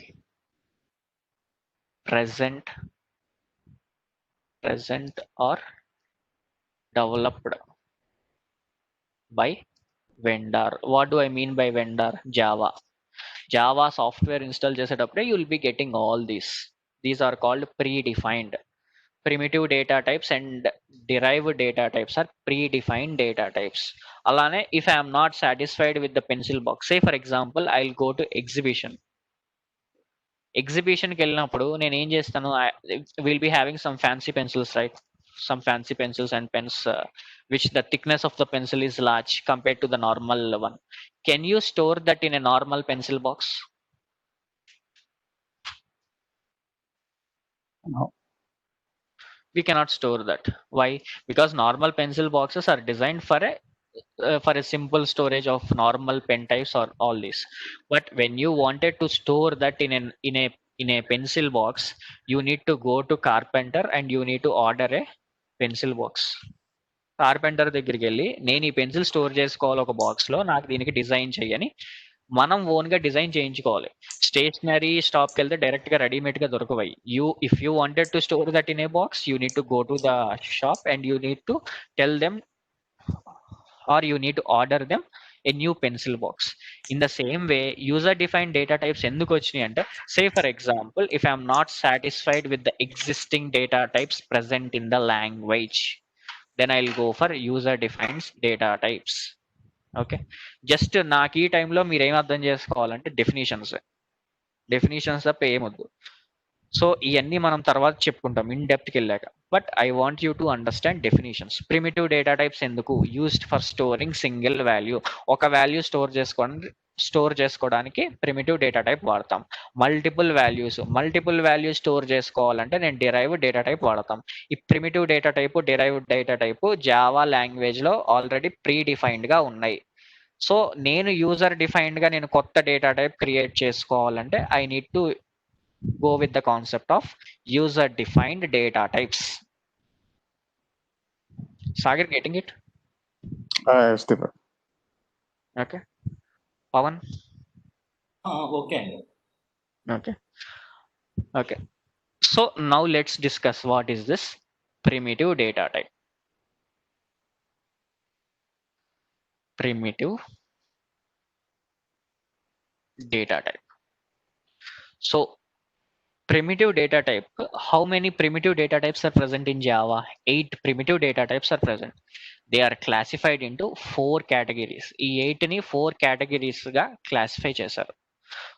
present or developed by vendor. What do I mean by vendor? Java software install చేసేటప్పుడే you will be getting all these are called predefined. Primitive data types and derived data types are predefined data types. Alane, if I am not satisfied with the pencil box, say for example I'll go to exhibition కి వెళ్ళినప్పుడు నేను ఏం చేస్తాను? Will be having some fancy pencils, right? some fancy pencils and pens which the thickness of the pencil is large compared to the normal one. Can you store that in a normal pencil box? No. We cannot store that. Why? Because normal pencil boxes are designed for a simple storage of normal pen types or all this. But when you wanted to store that in a pencil box, you need to go to carpenter and you need to order a pencil box. Carpenter దగ్గరికి వెళ్ళి నేను ఈ pencil store చేసుకోవాలి ఒక box లో, నాకు దీనికి design చెయ్యని మనం ఓన్ గా డిజైన్ చేయించుకోవాలి. స్టేషనరీ స్టాప్ కి వెళ్తే డైరెక్ట్ గా రెడీమేడ్ గా దొరకవాయి. If you wanted to store that in a box, you need to go to the shop and you need to tell them or you need to order them a new pencil box. In the same way, user defined data types ఎందుకు వచ్చినాయి అంటే, say for example, if I am not satisfied with the existing data types present in the language, then I'll go for user defined data types. Okay, just నాకు ఈ టైంలో మీరు ఏం అర్థం చేసుకోవాలంటే డెఫినేషన్స్ తప్ప ఏమొద్దు. సో ఇవన్నీ మనం తర్వాత చెప్పుకుంటాం ఇన్ డెప్త్కి వెళ్ళాక. But I want you to understand definitions. Primitive data types ఎందుకు? Used for storing single value. ఒక వాల్యూ స్టోర్ చేసుకోవడానికి ప్రిమిటివ్ డేటా టైప్ వాడతాం. మల్టిపుల్ వాల్యూస్ స్టోర్ చేసుకోవాలంటే నేను డిరైవ్డ్ డేటా టైప్ వాడతాం. ఈ primitive data type, derived data type Java language లో already pre defined గా ఉన్నాయి. సో నేను యూజర్ డిఫైన్డ్ గా నేను కొత్త డేటా టైప్ క్రియేట్ చేసుకోవాలంటే I need to go with the concept of user defined data types. Sagar, getting it? Yes, Deepak. Okay. Pawan? Okay అండి. Okay. So now let's discuss what is this primitive data type. Primitive data type. So primitive data type, how many primitive data types are present in Java? 8 primitive data types are present. They are classified into 4 categories. ఈ 8 ని 4 categories గా classify చేశారు.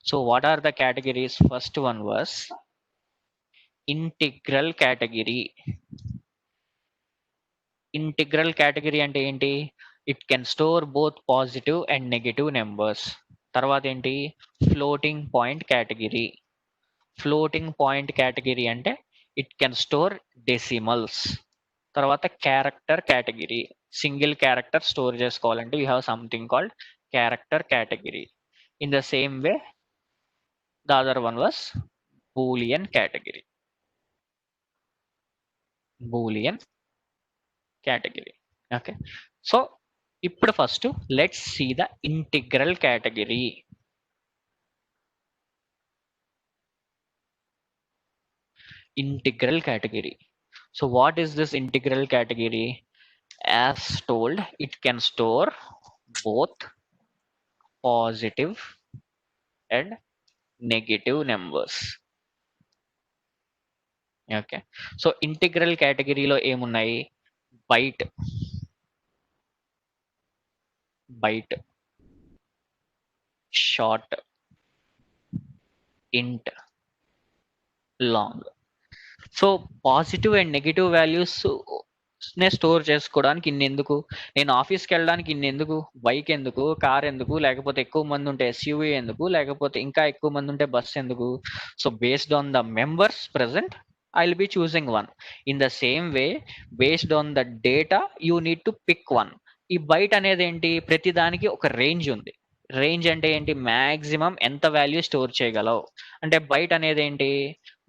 So what are the categories? First one was integral category. Integral category అంటే ఏంటి? It can store both positive and negative numbers. తర్వాత ఏంటి? Floating point category. Floating point category అంటే it can store decimals. తర్వాత character category, single character store చేసుకోవాలంటే you have something called character category. In the same way the other one was boolean category. Okay, so ఇప్పుడు first let's see the integral category. Integral category. So what is this integral category? As told, it can store both positive and negative numbers. Okay, so integral category lo emunnai? byte, short, int, long. So positive and negative values నే store చేసుకోవడానికి ఇన్ని ఎందుకు? నేను ఆఫీస్కి వెళ్ళడానికి ఇన్ని ఎందుకు? Bike ఎందుకు? కార్ ఎందుకు? లేకపోతే ఎక్కువ మంది ఉంటే ఎస్యూవీ ఎందుకు? లేకపోతే ఇంకా ఎక్కువ మంది ఉంటే బస్ ఎందుకు? So based on the members present I will be choosing one. In the same way based on the data you need to pick one. ఈ బైట్ అనేది ఏంటి? ప్రతి దానికి ఒక రేంజ్ ఉంది. రేంజ్ అంటే ఏంటి? మ్యాక్సిమం ఎంత వాల్యూ స్టోర్ చేయగలవు అంటే బైట్ అనేది ఏంటి?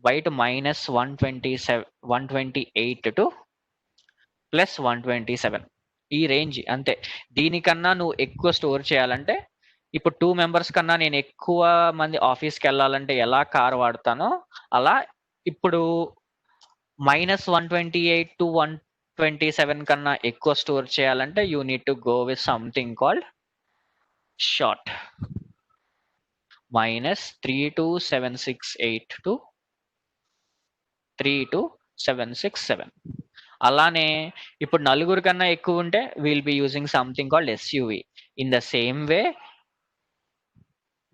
బైట్ -128 టు +127 ఈ రేంజ్ అంతే. దీనికన్నా నువ్వు ఎక్కువ స్టోర్ చేయాలంటే, ఇప్పుడు 2 మెంబర్స్ కన్నా నేను ఎక్కువ మంది ఆఫీస్కి వెళ్ళాలంటే ఎలా కార్ వాడతానో అలా ఇప్పుడు -128 టు 127 కన్నా ఎక్కువ స్టోర్ చేయాలంటే you need to go with something called short. -32768 to 32767. అలానే ఇప్పుడు నలుగురు కన్నా ఎక్కువ ఉంటే will be using something called SUV. In the same వే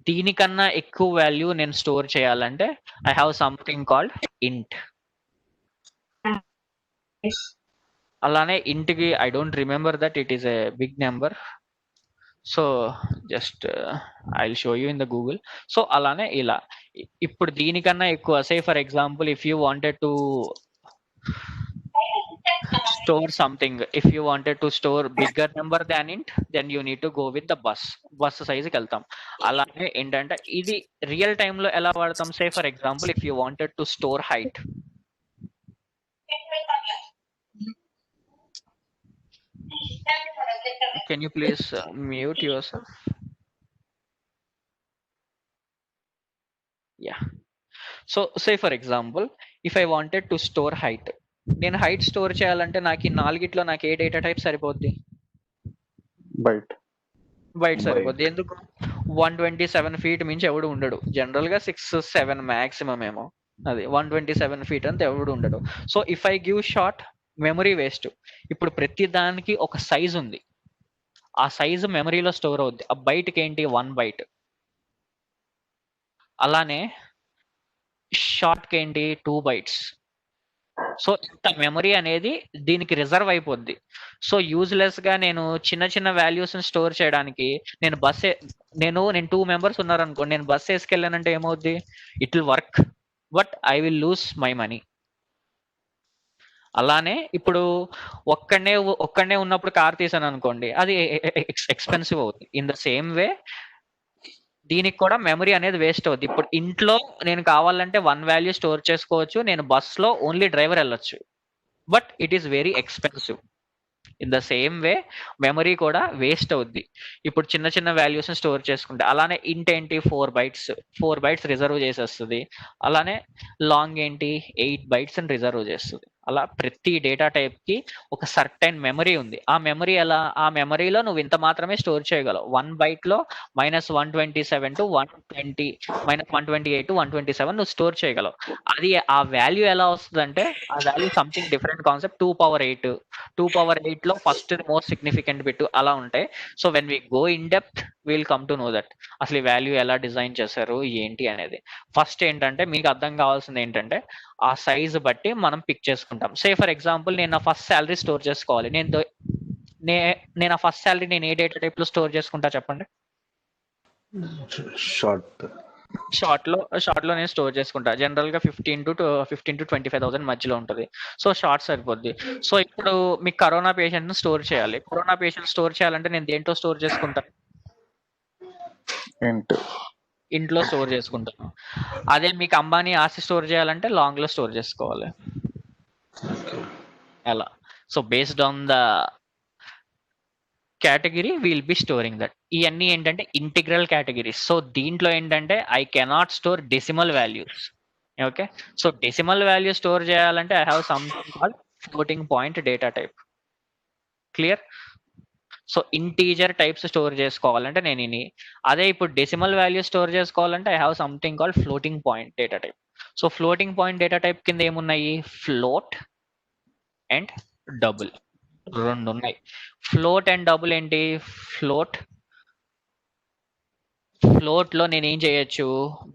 దీనికన్నా ఎక్కువ వాల్యూ నేను స్టోర్ చేయాలంటే I have something called int. అలానే ఇంట్కి I don't remember that it is a big number, so just I will show you in the Google. So అలానే ఇలా ఇప్పుడు దీనికన్నా ఎక్కువ, say for example if you wanted to store something, if you wanted to store bigger number than int, then you need to go with the bus size కి వెళ్తాం. అలానే ఏంటంటే ఇది రియల్ టైమ్ లో ఎలా వాడతాం? సే for example if you wanted to store height, Can you please mute yourself? Yeah. So say for example, if I wanted to store height, నేను height store చేయాలంటే నాకు ఈ నాలుగిట్లో నాకు ఏ డేటా టైప్ సరిపోద్ది? బైట్ బైట్ సరిపోద్ది. ఎందుకు? 127 ఫీట్ మించి ఎవడు ఉండడు. జనరల్ గా 6-7 మాక్సిమం ఏమో. అది 127 ఫీట్ అంత ఎవడు ఉండడు. So if I give short, memory waste. ఇప్పుడు ప్రతి దానికి ఒక సైజ్ ఉంది, ఆ సైజు మెమరీలో స్టోర్ అవుద్ది. ఆ బైట్కి ఏంటి? 1 బైట్. అలానే షార్ట్కి ఏంటి? 2 బైట్స్. సో ఇంత మెమరీ అనేది దీనికి రిజర్వ్ అయిపోద్ది. సో యూజ్లెస్ గా నేను చిన్న చిన్న వాల్యూస్ స్టోర్ చేయడానికి నేను 2 మెంబర్స్ ఉన్నారనుకోండి, నేను బస్ వేసుకెళ్ళానంటే ఏమవుద్ది? It will work, but I will lose my money. అలానే ఇప్పుడు ఒక్కడనే ఉన్నప్పుడు కార్ తీసాను అనుకోండి, అది ఎక్స్పెన్సివ్ అవుతుంది. ఇన్ ద సేమ్ వే దీనికి కూడా మెమరీ అనేది వేస్ట్ అవుద్ది. ఇప్పుడు ఇంట్లో నేను కావాలంటే 1 వాల్యూ స్టోర్ చేసుకోవచ్చు, నేను బస్లో ఓన్లీ డ్రైవర్ వెళ్ళొచ్చు, but it is very expensive. In the same way memory కూడా వేస్ట్ అవుద్ది ఇప్పుడు చిన్న చిన్న వాల్యూస్ స్టోర్ చేసుకుంటే. అలానే ఇంట్ ఏంటి? 4 బైట్స్ రిజర్వ్ చేసేస్తుంది. అలానే లాంగ్ ఏంటి? 8 బైట్స్ అని రిజర్వ్ చేస్తుంది. అలా ప్రతి డేటా టైప్ కి ఒక సర్టైన్ మెమరీ ఉంది. ఆ మెమరీ ఎలా? ఆ మెమరీలో నువ్వు ఇంత మాత్రమే స్టోర్ చేయగలవు. 1 బైట్ లో -127 to 120 -128 to 127 నువ్వు స్టోర్ చేయగలవు. అది ఆ వాల్యూ ఎలా వస్తుందంటే, ఆ value something different concept. 2 power 8 లో ఫస్ట్ మోస్ట్ సిగ్నిఫికెంట్ బిట్ అలా ఉంటాయి. So when we go in depth will come to know that అసలు ఈ వాల్యూ ఎలా డిజైన్ చేశారు ఏంటి అనేది. ఫస్ట్ ఏంటంటే మీకు అర్థం కావాల్సింది ఏంటంటే, ఆ సైజ్ బట్టి మనం పిక్ చేసుకుంటాం. సే ఫర్ ఎగ్జాంపుల్ నేను నా ఫస్ట్ శాలరీ స్టోర్ చేసుకోవాలి. నేను ఆ ఫస్ట్ శాలరీ నేను ఏ డేటా టైప్ లో స్టోర్ చేసుకుంటా చెప్పండి? షార్ట్ లో నేను స్టోర్ చేసుకుంటా. జనరల్ గా 15 to 25,000 మధ్యలో ఉంటుంది. సో షార్ట్ సరిపోద్ది. సో ఇప్పుడు మీకు కరోనా పేషెంట్ ను స్టోర్ చేయాలి. కరోనా పేషెంట్ స్టోర్ చేయాలంటే నేను దేంట్లో స్టోర్ చేసుకుంటా? ఇంట్లో స్టోర్ చేసుకుంటాను. అదే మీకు అంబానీ ఆస్తి స్టోర్ చేయాలంటే లాంగ్ లో స్టోర్ చేసుకోవాలి. అలా. So based on the category will be storing that. ఇవన్నీ ఏంటంటే ఇంటిగ్రల్ కేటగిరీస్. సో దీంట్లో ఏంటంటే I cannot store decimal values. Okay, so decimal value store చేయాలంటే I have something called floating point data type. Clear? So integer types store చేసుకోవాలంటే నేను ఇని. అదే ఇప్పుడు డెసిమల్ వాల్యూ స్టోర్ చేసుకోవాలంటే I have something called floating point data type. So floating point data type కింద ఏమున్నాయి? Float and double, 2 ఉన్నాయి. Float and double ఏంటి? ఫ్లోట్ లో నేను ఏం చేయొచ్చు?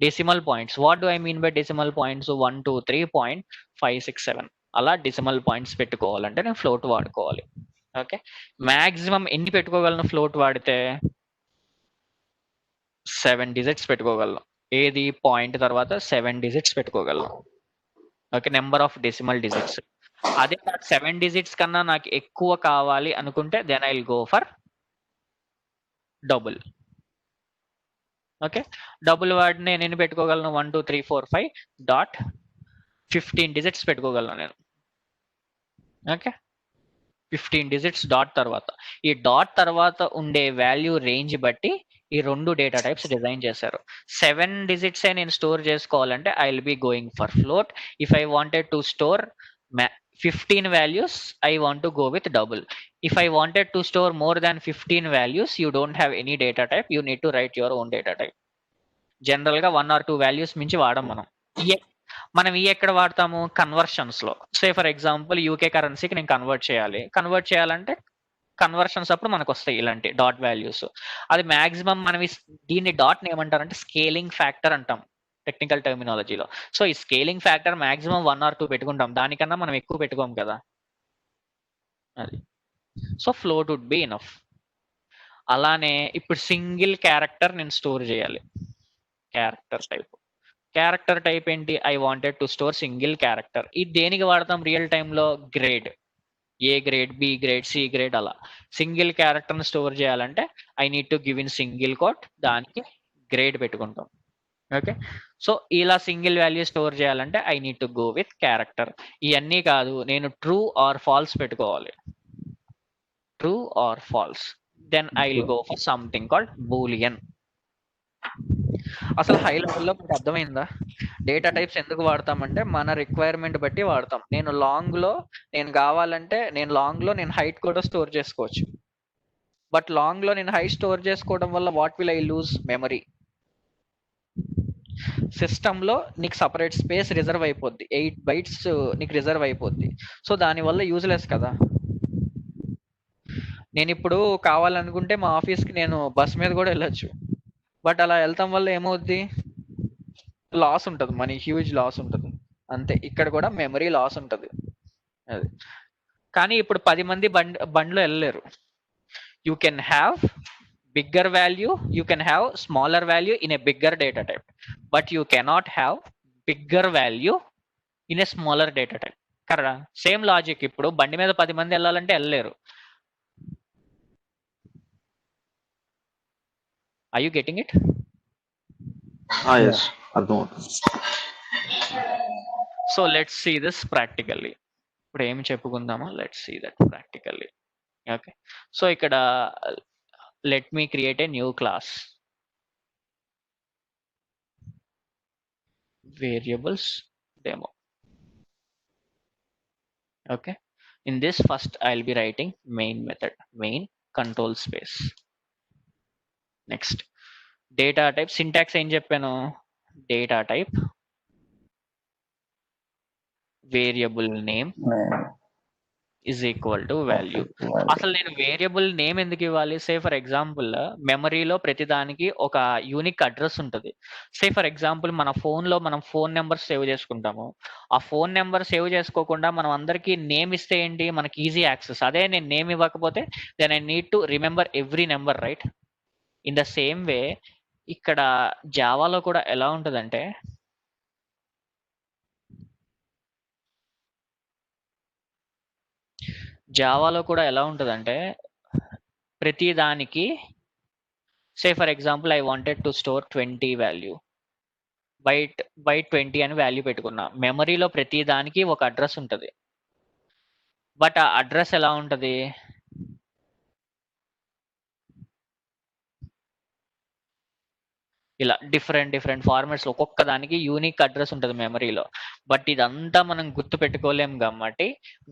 Decimal points. What do I mean by decimal points? 1 2 3.567 అలా డెసిమల్ పాయింట్స్ పెట్టుకోవాలంటే నేను ఫ్లోట్ వాడుకోవాలి. ఓకే, మాక్సిమం ఎన్ని పెట్టుకోగలను ఫ్లోట్ వాడితే? 7 డిజిట్స్ పెట్టుకోగలను. ఏది? పాయింట్ తర్వాత 7 డిజిట్స్ పెట్టుకోగలను. Okay, number of decimal digits. అదే నాకు 7 డిజిట్స్ కన్నా నాకు ఎక్కువ కావాలి అనుకుంటే then I will go for double. Okay, double వాడి నేను ఎన్ని పెట్టుకోగలను? 1 2 3 4 5 డాట్ 15 డిజిట్స్ పెట్టుకోగలను నేను. ఓకే, 15 డిజిట్స్ డాట్ తర్వాత. ఈ డాట్ తర్వాత ఉండే వాల్యూ రేంజ్ బట్టి ఈ 2 డేటా టైప్స్ డిజైన్ చేశారు. 7 డిజిట్స్ నేను స్టోర్ చేసుకోవాలంటే I will be going for float. If I wanted to store 15 values, I want to go with double. If I wanted to store more than 15 values, you don't have any data type, you need to write your own data type. General గా 1 or 2 values మించి వాడం మనం ఈ ఎక్కడ వాడతాము? Conversions లో. సే for example UK కరెన్సీకి నేను కన్వర్ట్ చేయాలంటే కన్వర్షన్స్ అప్పుడు మనకు వస్తాయి ఇలాంటి డాట్ వాల్యూస్. అది మాక్సిమం మనం దీన్ని డాట్ ఏమంటారంటే స్కేలింగ్ ఫ్యాక్టర్ అంటాం టెక్నికల్ టర్మినాలజీలో. సో ఈ స్కేలింగ్ ఫ్యాక్టర్ మాక్సిమం 1 or 2 పెట్టుకుంటాం, దానికన్నా మనం ఎక్కువ పెట్టుకోం కదా. అది so float would be enough. అలానే ఇప్పుడు సింగిల్ క్యారెక్టర్ నేను స్టోర్ చేయాలి. క్యారెక్టర్ టైప్ ఏంటి? I wanted to store single character. ఇది దేనికి వాడతాం రియల్ టైంలో? Grade, A grade, B grade, C grade. అలా సింగిల్ క్యారెక్టర్ని స్టోర్ చేయాలంటే I need to give in single quote, దానికి గ్రేడ్ పెట్టుకుంటాం. ఓకే, సో ఇలా సింగిల్ వాల్యూ స్టోర్ చేయాలంటే I need to go with character. ఇవన్నీ కాదు, నేను ట్రూ ఆర్ ఫాల్స్ పెట్టుకోవాలి. True or false. Then I'll go for something called boolean. అసలు high లెవెల్లో మీకు అర్థమైందా? డేటా టైప్స్ ఎందుకు వాడతామంటే మన రిక్వైర్మెంట్ బట్టి వాడతాం. నేను కావాలంటే నేను హైట్ కూడా స్టోర్ చేసుకోవచ్చు. బట్ లాంగ్ లో నేను హైట్ స్టోర్ చేసుకోవడం వల్ల what will I lose? Memory. System లో నీకు సపరేట్ స్పేస్ రిజర్వ్ అయిపోద్ది, 8 bytes నీకు రిజర్వ్ అయిపోద్ది. సో దానివల్ల యూజ్లెస్ కదా. నేను ఇప్పుడు కావాలనుకుంటే మా ఆఫీస్కి నేను బస్ మీద కూడా వెళ్ళొచ్చు. బట్ అలా వెళ్తాం వల్ల ఏమవుద్ది? లాస్ ఉంటుంది, మనీ హ్యూజ్ లాస్ ఉంటుంది. అంతే, ఇక్కడ కూడా మెమరీ లాస్ ఉంటుంది. అది కానీ ఇప్పుడు 10 మంది బండ్లో వెళ్ళలేరు. You can have bigger value, you can have smaller value in a bigger data type, but you cannot have bigger value in a smaller data type. కరెక్టా? Same logic. ఇప్పుడు బండి మీద 10 మంది వెళ్ళాలంటే వెళ్ళలేరు. Are you getting it? Yes, అర్థమవుతుంది. So let's see this practically. ఇప్పుడు ఏం చెప్పుకుందామో let's see that practically. Okay. So ఇక్కడ let me create a new class. Variables demo. Okay. In this first I'll be writing main method, main control space. Next, data type syntax ఏం చెప్పాను? Data type variable name is equal to value. అసలు నేను variable name ఎందుకు ఇవ్వాలి? సే for example మెమరీలో ప్రతిదానికి ఒక unique address ఉంటుంది. సే ఫర్ ఎగ్జాంపుల్ మన ఫోన్లో మనం ఫోన్ నెంబర్ సేవ్ చేసుకుంటాము. ఆ ఫోన్ నెంబర్ సేవ్ చేసుకోకుండా మనం అందరికీ నేమ్ ఇస్తే ఏంటి? మనకి ఈజీ యాక్సెస్. అదే నేను నేమ్ ఇవ్వకపోతే then I need to remember every number, right? In the same way ఇక్కడ జావాలో కూడా ఎలా ఉంటుందంటే ప్రతి దానికి say for example I wanted to store 20 value, byte 20 అని వాల్యూ పెట్టుకున్నా. మెమరీలో ప్రతి దానికి ఒక అడ్రస్ ఉంటుంది. బట్ ఆ అడ్రస్ ఎలా ఉంటుంది? ఇలా డిఫరెంట్ ఫార్మాట్స్, ఒక్కొక్క దానికి యూనిక్ అడ్రస్ ఉంటుంది మెమరీలో. బట్ ఇదంతా మనం గుర్తు పెట్టుకోలేం కాబట్టి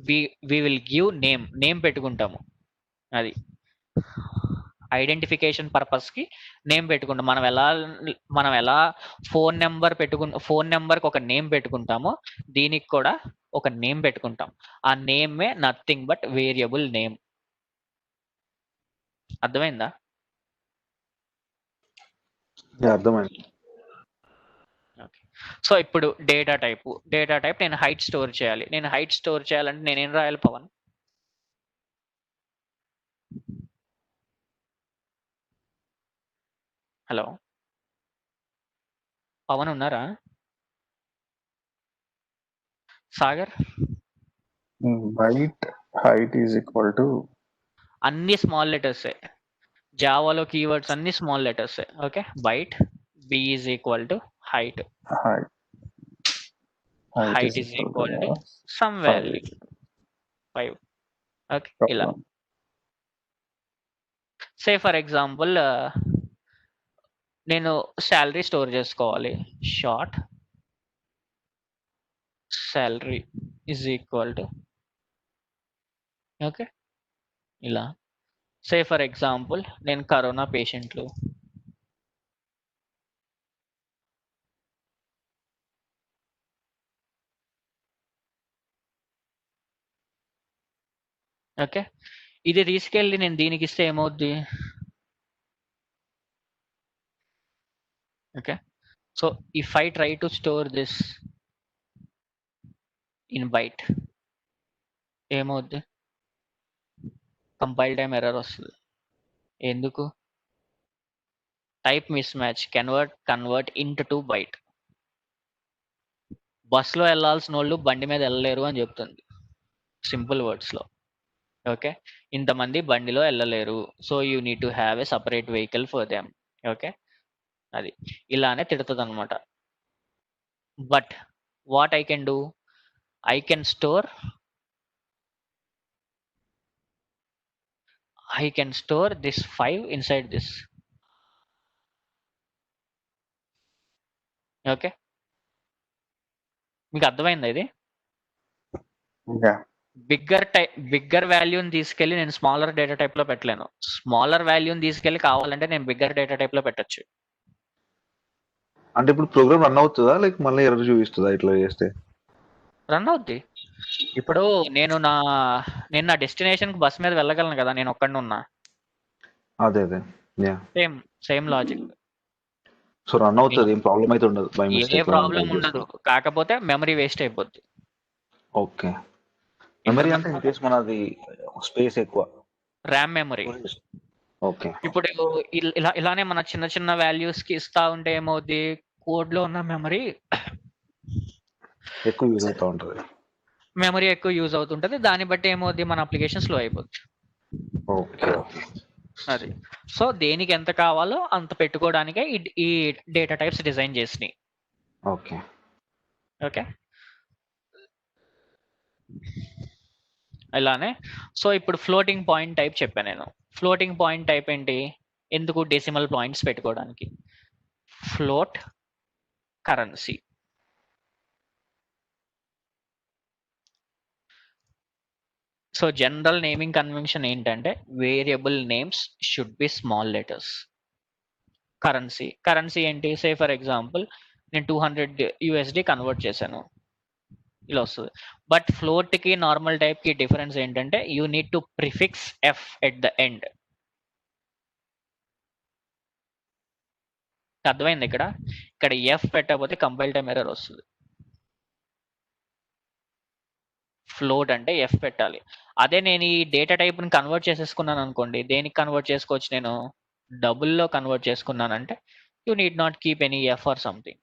వి విల్ గివ్ నేమ్ పెట్టుకుంటాము. అది ఐడెంటిఫికేషన్ పర్పస్ కి నేమ్ పెట్టుకుంటాం. మనం ఎలా ఫోన్ నెంబర్కి ఒక నేమ్ పెట్టుకుంటామో దీనికి కూడా ఒక నేమ్ పెట్టుకుంటాం. ఆ నేమే నథింగ్ బట్ వేరియబుల్ నేమ్. అర్థమైందా? అర్థమైంది. సో ఇప్పుడు డేటా టైప్ నేను హైట్ స్టోర్ చేయాలి. నేను హైట్ స్టోర్ చేయాలంటే నేనేం రాయాలి పవన్? హలో పవన్ ఉన్నారా? Sagar? Byte height is equal to అన్ని స్మాల్ లెటర్సే. జావాలో కీవర్డ్స్ అన్ని స్మాల్ లెటర్సే. Okay, byte b is equal to height is equal to some value 5. Okay, ఇలా. సే ఫర్ ఎగ్జాంపుల్ నేను శాలరీ స్టోర్ చేసుకోవాలి. Short salary is equal to okay ఇలా. Say for example నేను కరోనా పేషెంట్లు, ఓకే, ఇది తీసుకెళ్ళి నేను దీనికి ఇస్తే ఏమవుద్ది? Okay, so if I try to store this in byte ఏమవుద్ది? కంపైల్ టైమ్ ఎర్రర్ వస్తుంది. ఎందుకు? టైప్ మిస్ మ్యాచ్, కన్వర్ట్ ఇంట్ టు బైట్. బస్సులో వెళ్ళాల్సిన వాళ్ళు బండి మీద వెళ్ళలేరు అని చెప్తుంది సింపుల్ వర్డ్స్లో. ఓకే, ఇంతమంది బండిలో వెళ్ళలేరు, so you need to have a separate vehicle for them. Okay, అది ఇలానే తిడుతుంది అనమాట. But what I can do? I can store I can store this 5 inside this. Okay, మీకు అర్థమైందా ఇది? యా బిగ్గర్ వాల్యూని తీసుకెళ్ళి నేను స్మాలర్ డేటా టైప్ లో పెట్టలేను. స్మాలర్ వాల్యూని తీసుకెళ్ళి కావాలంటే నేను బిగ్గర్ డేటా టైప్ లో పెట్టచ్చు. అంటే ఇప్పుడు ప్రోగ్రామ్ రన్ అవుతుందా, లైక్ మళ్ళీ ఎర్రర్ చూపిస్తుందా ఇట్లా చేస్తే? రన్ అవుద్ది. ఇప్పుడు నేను నా డెస్టినేషన్ కి బస్ మీద వెళ్ళగలను కదా, నేను ఒక్కడిని ఉన్నా. అదే అదే, yeah. Same logic. So run అవుతుంది, ఏం ప్రాబ్లం అయితే ఉండదు బై ఏ మిస్టేక్. ప్రాబ్లం ఉండదు, కాకపోతే మెమరీ వేస్ట్ అయిపోద్ది. ఓకే. మెమరీ అంటే ఇన్ కేస్ మనది స్పేస్ ఎక్కువ, ర్యామ్ మెమరీ. ఓకే. ఇప్పుడు ఇలానే మన చిన్న చిన్న వాల్యూస్ కి ఇస్తా ఉంటే ఏమవుద్ది, కోడ్ లో ఉన్న మెమరీ ఎక్కువ యూజ్ అవుతూ ఉంటుంది. ఎక్కువ యూజ్ అవుతుంటది. దాన్ని బట్టి ఏమవుద్ది, మన అప్లికేషన్ స్లో అయిపోద్ది. ఓకే. అది. సో దేనికి ఎంత కావాలో అంత పెట్టుకోవడానికే ఈ డేటా టైప్స్ డిజైన్ చేసినాయి. ఓకే. ఓకే, ఇలానే. సో ఇప్పుడు ఫ్లోటింగ్ పాయింట్ టైప్ చెప్పాను నేను. ఫ్లోటింగ్ పాయింట్ టైప్ ఏంటి, ఎందుకు? డెసిమల్ పాయింట్స్ పెట్టుకోవడానికి. Float currency. So general naming convention ఏంటంటే variable names should be small letters. Currency ఏంటి? సే ఫర్ ఎగ్జాంపుల్ నేను 200 USD కన్వర్ట్ చేశాను, ఇలా వస్తుంది. బట్ ఫ్లోట్ కి నార్మల్ టైప్ కి డిఫరెన్స్ ఏంటంటే you need to prefix F at the end. అర్థమైంది? ఇక్కడ ఎఫ్ పెట్టకపోతే కంపైల్ టైమ్ ఎర్రర్ వస్తుంది. ఫ్లోట్ అంటే ఎఫ్ పెట్టాలి. అదే నేను ఈ డేటా టైప్ ని కన్వర్ట్ చేసేసుకున్నాను అనుకోండి, దేనికి కన్వర్ట్ చేసుకోవచ్చు నేను? డబుల్లో కన్వర్ట్ చేసుకున్నానంటే you need not keep any F or something.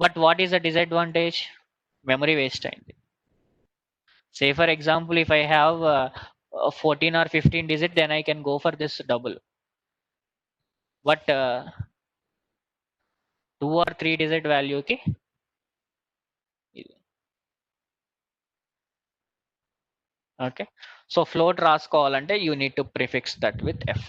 But what is the disadvantage? Memory waste అయింది. Say for example, if I have 14 or 15 digit, then I can go for this double. But 2 or 3 digit value ki okay. So float raskovalante you need to prefix that with f.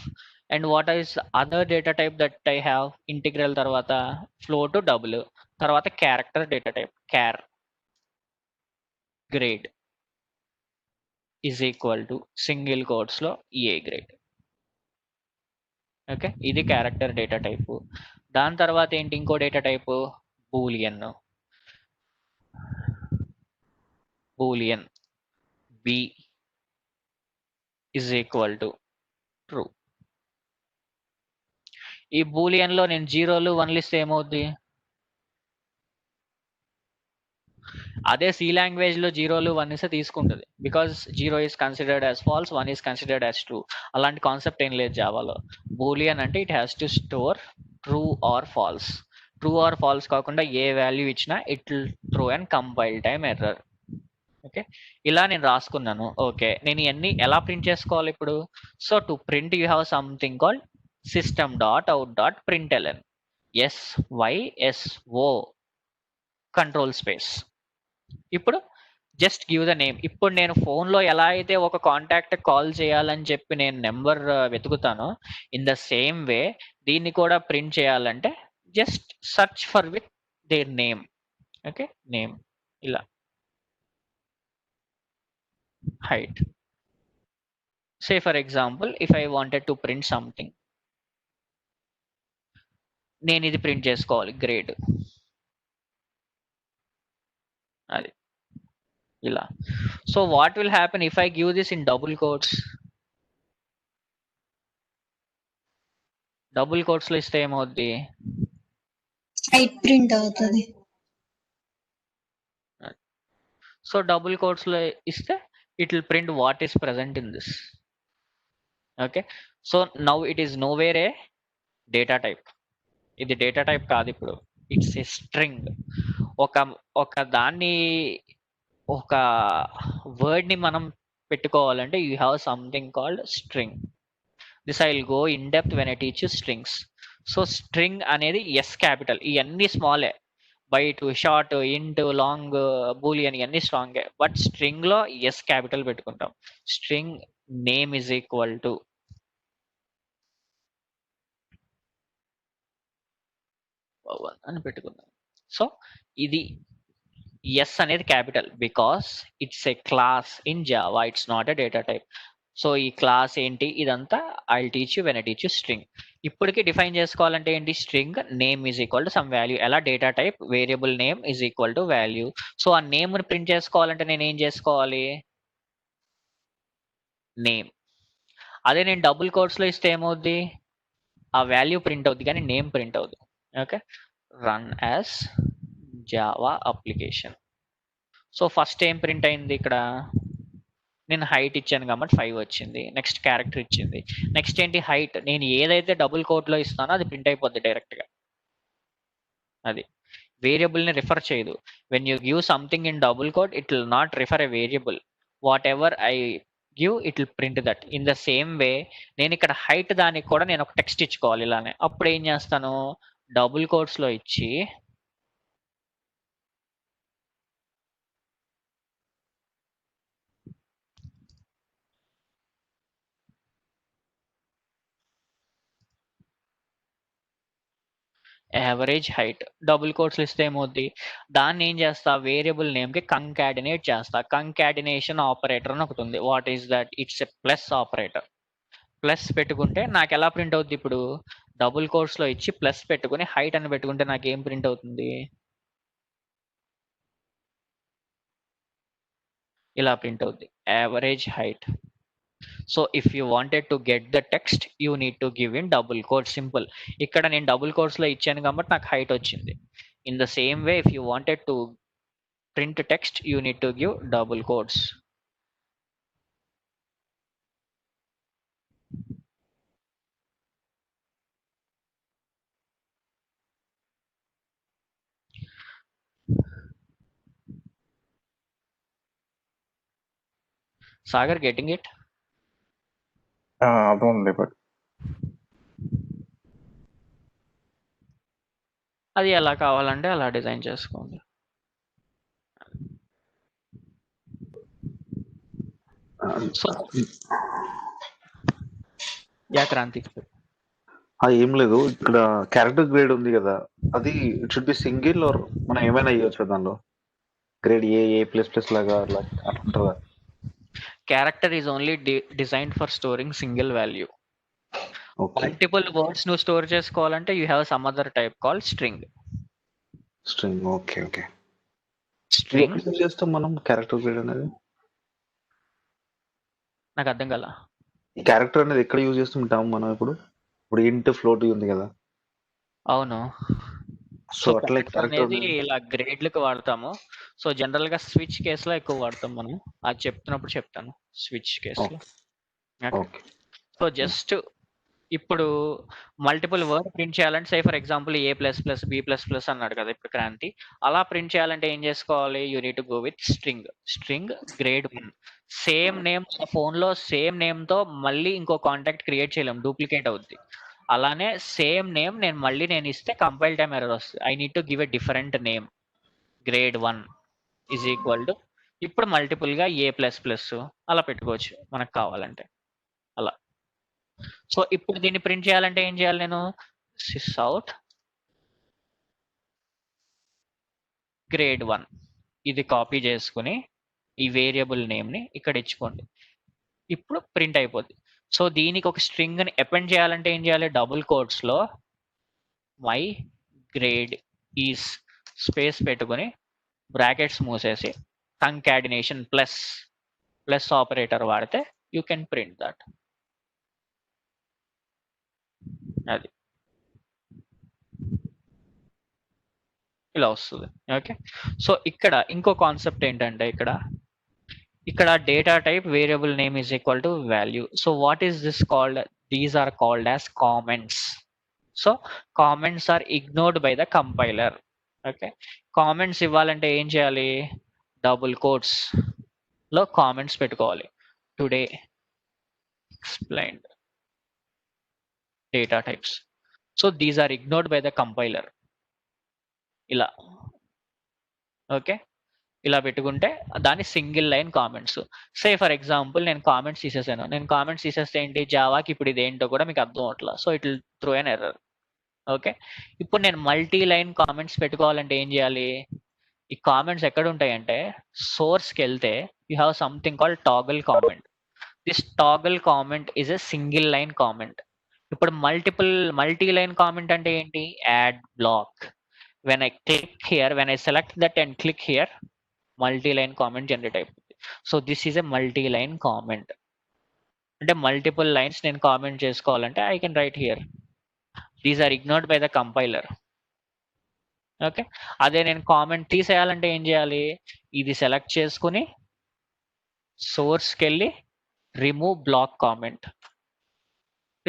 And what is other data type that I have? Integral tarvata float to double, tarvata character data type char. Grade is equal to single quotes lo A grade. Okay, ఇది character data type. దాని తర్వాత ఏంటి ఇంకో data type? Boolean b is equal to true. ఈ boolean లో నేను 0లు 1లు ఇస్తే ఏమవుద్ది? అదే సి లాంగ్వేజ్ లో 0లు 1 ఇస్తే తీసుకుంటుంది, because 0 is considered as false, 1 is considered as true. అలాంటి కాన్సెప్ట్ ఏం లేదు జావాలో. బూలియన్ అంటే it has to store true or false. True or false కాకుండా ఏ వాల్యూ ఇచ్చినా it will throw and compile time error. Okay, ఇలా నేను రాసుకున్నాను. ఓకే, నేను ఇవన్నీ ఎలా ప్రింట్ చేసుకోవాలి ఇప్పుడు? So to print you have something called system.out.println. SYSO control space. ఇప్పుడు జస్ట్ గివ్ ద నేమ్. ఇప్పుడు నేను ఫోన్లో ఎలా అయితే ఒక కాంటాక్ట్ కాల్ చేయాలని చెప్పి నేను నెంబర్ వెతుకుతానో, ఇన్ ద సేమ్ వే దీన్ని కూడా ప్రింట్ చేయాలంటే just search for with their name. Okay, name ఇలా height. Say for example, if I wanted to print something, నేను ఇది ప్రింట్ చేసుకోవాలి, గ్రేడ్. అది ఇలా. So what will happen if I give this in double quotes? Double quotes లో ఇస్తే ఏమవుద్ది? Height print అవుతుంది. సో డబుల్ కోట్స్ లో ఇస్తే it will print what is present in this. Okay, so now it is nowhere a data type. ఇది data type కాదు ఇప్పుడు, it's a string. ఒక దాన్ని ఒక వర్డ్ ని మనం పెట్టుకోవాలంటే you have something called string. This I will go in depth when I teach you strings. So string అనేది ఎస్ క్యాపిటల్, ఇవన్నీ స్మాలే. Byte, short, int, long, boolean ఇవన్నీ స్ట్రాంగే. బట్ స్ట్రింగ్ లో ఎస్ క్యాపిటల్ పెట్టుకుంటాం. String name is equal to Pavan అని పెట్టుకుందాం. So ఇది ఎస్ అనేది capital because it's a class in Java, it's not a data type. So ఈ క్లాస్ ఏంటి ఇదంతా I teach you when I teach you string. ఇప్పటికి define చేసుకోవాలంటే ఏంటి, string name is equal to some value. ఎలా data type variable name is equal to value. So ఆ నేమ్ని print చేసుకోవాలంటే నేను ఏం చేసుకోవాలి, నేమ్. అదే నేను డబుల్ కోట్స్లో ఇస్తే ఏమవుద్ది, ఆ వాల్యూ ప్రింట్ అవుద్ది కానీ నేమ్ ప్రింట్ అవుద్ది. Okay, run as Java application. So first ఏం ప్రింట్ అయింది ఇక్కడ, నేను హైట్ ఇచ్చాను కాబట్టి 5 వచ్చింది. నెక్స్ట్ క్యారెక్టర్ ఇచ్చింది. నెక్స్ట్ ఏంటి, హైట్. నేను ఏదైతే డబుల్ కోట్లో ఇస్తానో అది ప్రింట్ అయిపోద్ది డైరెక్ట్గా. అది వేరియబుల్ని రిఫర్ చేయదు. When you give something in double coat it will not refer a variable. What ever I give it will print that. In the same వే నేను ఇక్కడ హైట్ దానికి కూడా నేను ఒక టెక్స్ట్ ఇచ్చుకోవాలి ఇలానే. అప్పుడు ఏం చేస్తాను, డబుల్ కోట్స్లో ఇచ్చి యావరేజ్ హైట్ డబుల్ కోట్స్లో ఇస్తే ఏమవుద్ది, దాన్ని ఏం చేస్తా, వేరియబుల్ నేమ్కి కంకాడినేట్ చేస్తా. కంకాడినేషన్ ఆపరేటర్ అని ఒకటి ఉంది. What is that, it's a plus operator. Plus పెట్టుకుంటే నాకు ఎలా ప్రింట్ అవుద్ది, ఇప్పుడు డబుల్ కోట్స్లో ఇచ్చి ప్లస్ పెట్టుకుని హైట్ అని పెట్టుకుంటే నాకు ఏం ప్రింట్ అవుతుంది, ఇలా ప్రింట్ అవుద్ది, average height. So if you wanted to get the text you need to give in double quote. Simple. ఇక్కడ నేను డబుల్ కోట్స్లో ఇచ్చాను కాబట్టి నాకు హైట్ వచ్చింది. In the same way if you wanted to print text you need to give double quotes. Sagar, getting it? అర్థం ఉంది. But అది ఎలా కావాలంటే అలా డిజైన్ చేసుకోండి. So yeah Kranthi. ఏం లేదు, ఇక్కడ క్యారెక్టర్ గ్రేడ్ ఉంది కదా, అది it should be single or మనం ఏమైనా ఇవ్వచ్చు దానిలో, గ్రేడ్ ఏ ప్లస్ ప్లస్ లాగా అట్లా ఉంటుందా? Character is only designed for storing single value. Okay, multiple words నువ్వు స్టోర్ చేసుకోవాలంటే you have some other type call string. String. Okay okay. String ఎక్కడ యూజ్ చేస్తాం మనం క్యారెక్టర్ గ్రేడ్ అనేది? నాకు అర్థం కదా. ఈ క్యారెక్టర్ అనేది ఎక్కడ యూజ్ చేస్తుంటాం మనం ఇప్పుడు? ఇప్పుడు ఇంట్ ఫ్లోట్ ఉంది కదా, అవును. సో సో అట్లా క్యారెక్టర్ క్యారెక్టర్ అనేది ఇలా గ్రేడ్లకు వాడతాము. సో జనరల్ గా స్విచ్ కేసులో ఎక్కువ వాడతాం మనం. అది చెప్తున్నప్పుడు చెప్తాను స్విచ్ కేసులో. ఓకే. సో జస్ట్ ఇప్పుడు మల్టిపుల్ వర్డ్ ప్రింట్ చేయాలంటే say for example A plus plus B plus plus అన్నాడు కదా ఇప్పుడు క్రాంతి. అలా ప్రింట్ చేయాలంటే ఏం చేసుకోవాలి, you need to go with string. String grade 1. Same name phone లో సేమ్ నేమ్ తో మళ్ళీ ఇంకో కాంటాక్ట్ క్రియేట్ చేయలేం, డూప్లికేట్ అవుద్ది. అలానే సేమ్ నేమ్ నేను ఇస్తే కంపైల్ టైమ్ ఎర్రర్ వస్తుంది. I need to give a different name. Grade 1 is equal to ఇప్పుడు మల్టిపుల్ గా ఏ ప్లస్ ప్లస్ అలా పెట్టుకోవచ్చు మనకు కావాలంటే అలా. సో ఇప్పుడు దీన్ని ప్రింట్ చేయాలంటే ఏం చేయాలి, నేను సిస్ అవుట్ గ్రేడ్ 1 ఇది కాపీ చేసుకుని ఈ వేరియబుల్ నేమ్ని ఇక్కడ ఇచ్చుకోండి. ఇప్పుడు ప్రింట్ అయిపోద్ది. సో దీనికి ఒక స్ట్రింగ్ని అపెండ్ చేయాలంటే ఏం చేయాలి, డబుల్ కోట్స్లో మై గ్రేడ్ ఈస్ స్పేస్ పెట్టుకుని బ్రాకెట్స్ మూసేసి కంకాడినేషన్ ప్లస్ ఆపరేటర్ వాడితే యూ కెన్ ప్రింట్ దట్. అది ఇలా వస్తుంది. ఓకే. సో ఇక్కడ ఇంకో కాన్సెప్ట్ ఏంటంటే ఇక్కడ data type variable name is equal to value. So what is this called, these are called as comments. So comments are ignored by the compiler. Okay, comments ఇవ్వాలంటే ఏం చేయాలి, డబుల్ కోట్స్ లో comments పెట్టుకోవాలి. Today explained data types. So these are ignored by the compiler ఇలా. Okay, ఇలా పెట్టుకుంటే దాని single line comments. Say for example నేను కామెంట్స్ తీసేసాను. నేను కామెంట్స్ తీసేస్తే ఏంటి, జావాకి ఇప్పుడు ఇది ఏంటో కూడా మీకు అర్థం అవట్లా. So it will throw an error. Okay, ఇప్పుడు నేను మల్టీ లైన్ కామెంట్స్ పెట్టుకోవాలంటే ఏం చేయాలి? ఈ కామెంట్స్ ఎక్కడ ఉంటాయంటే సోర్స్కి వెళ్తే you have something called toggle comment. This toggle comment is a single line comment. ఇప్పుడు మల్టీ లైన్ కామెంట్ అంటే ఏంటి? Add black. when I click here, when I select that and click here, multi-line comment generate అయిపోతుంది. So this is a multiline comment. అంటే multiple lines నేను comment చేసుకోవాలంటే I can write here. These are ignored by the compiler. Okay, అదే నేను comment తీసేయాలంటే ఏం చేయాలి? ఇది select చేసుకుని సోర్స్కి వెళ్ళి రిమూవ్ బ్లాక్ కామెంట్,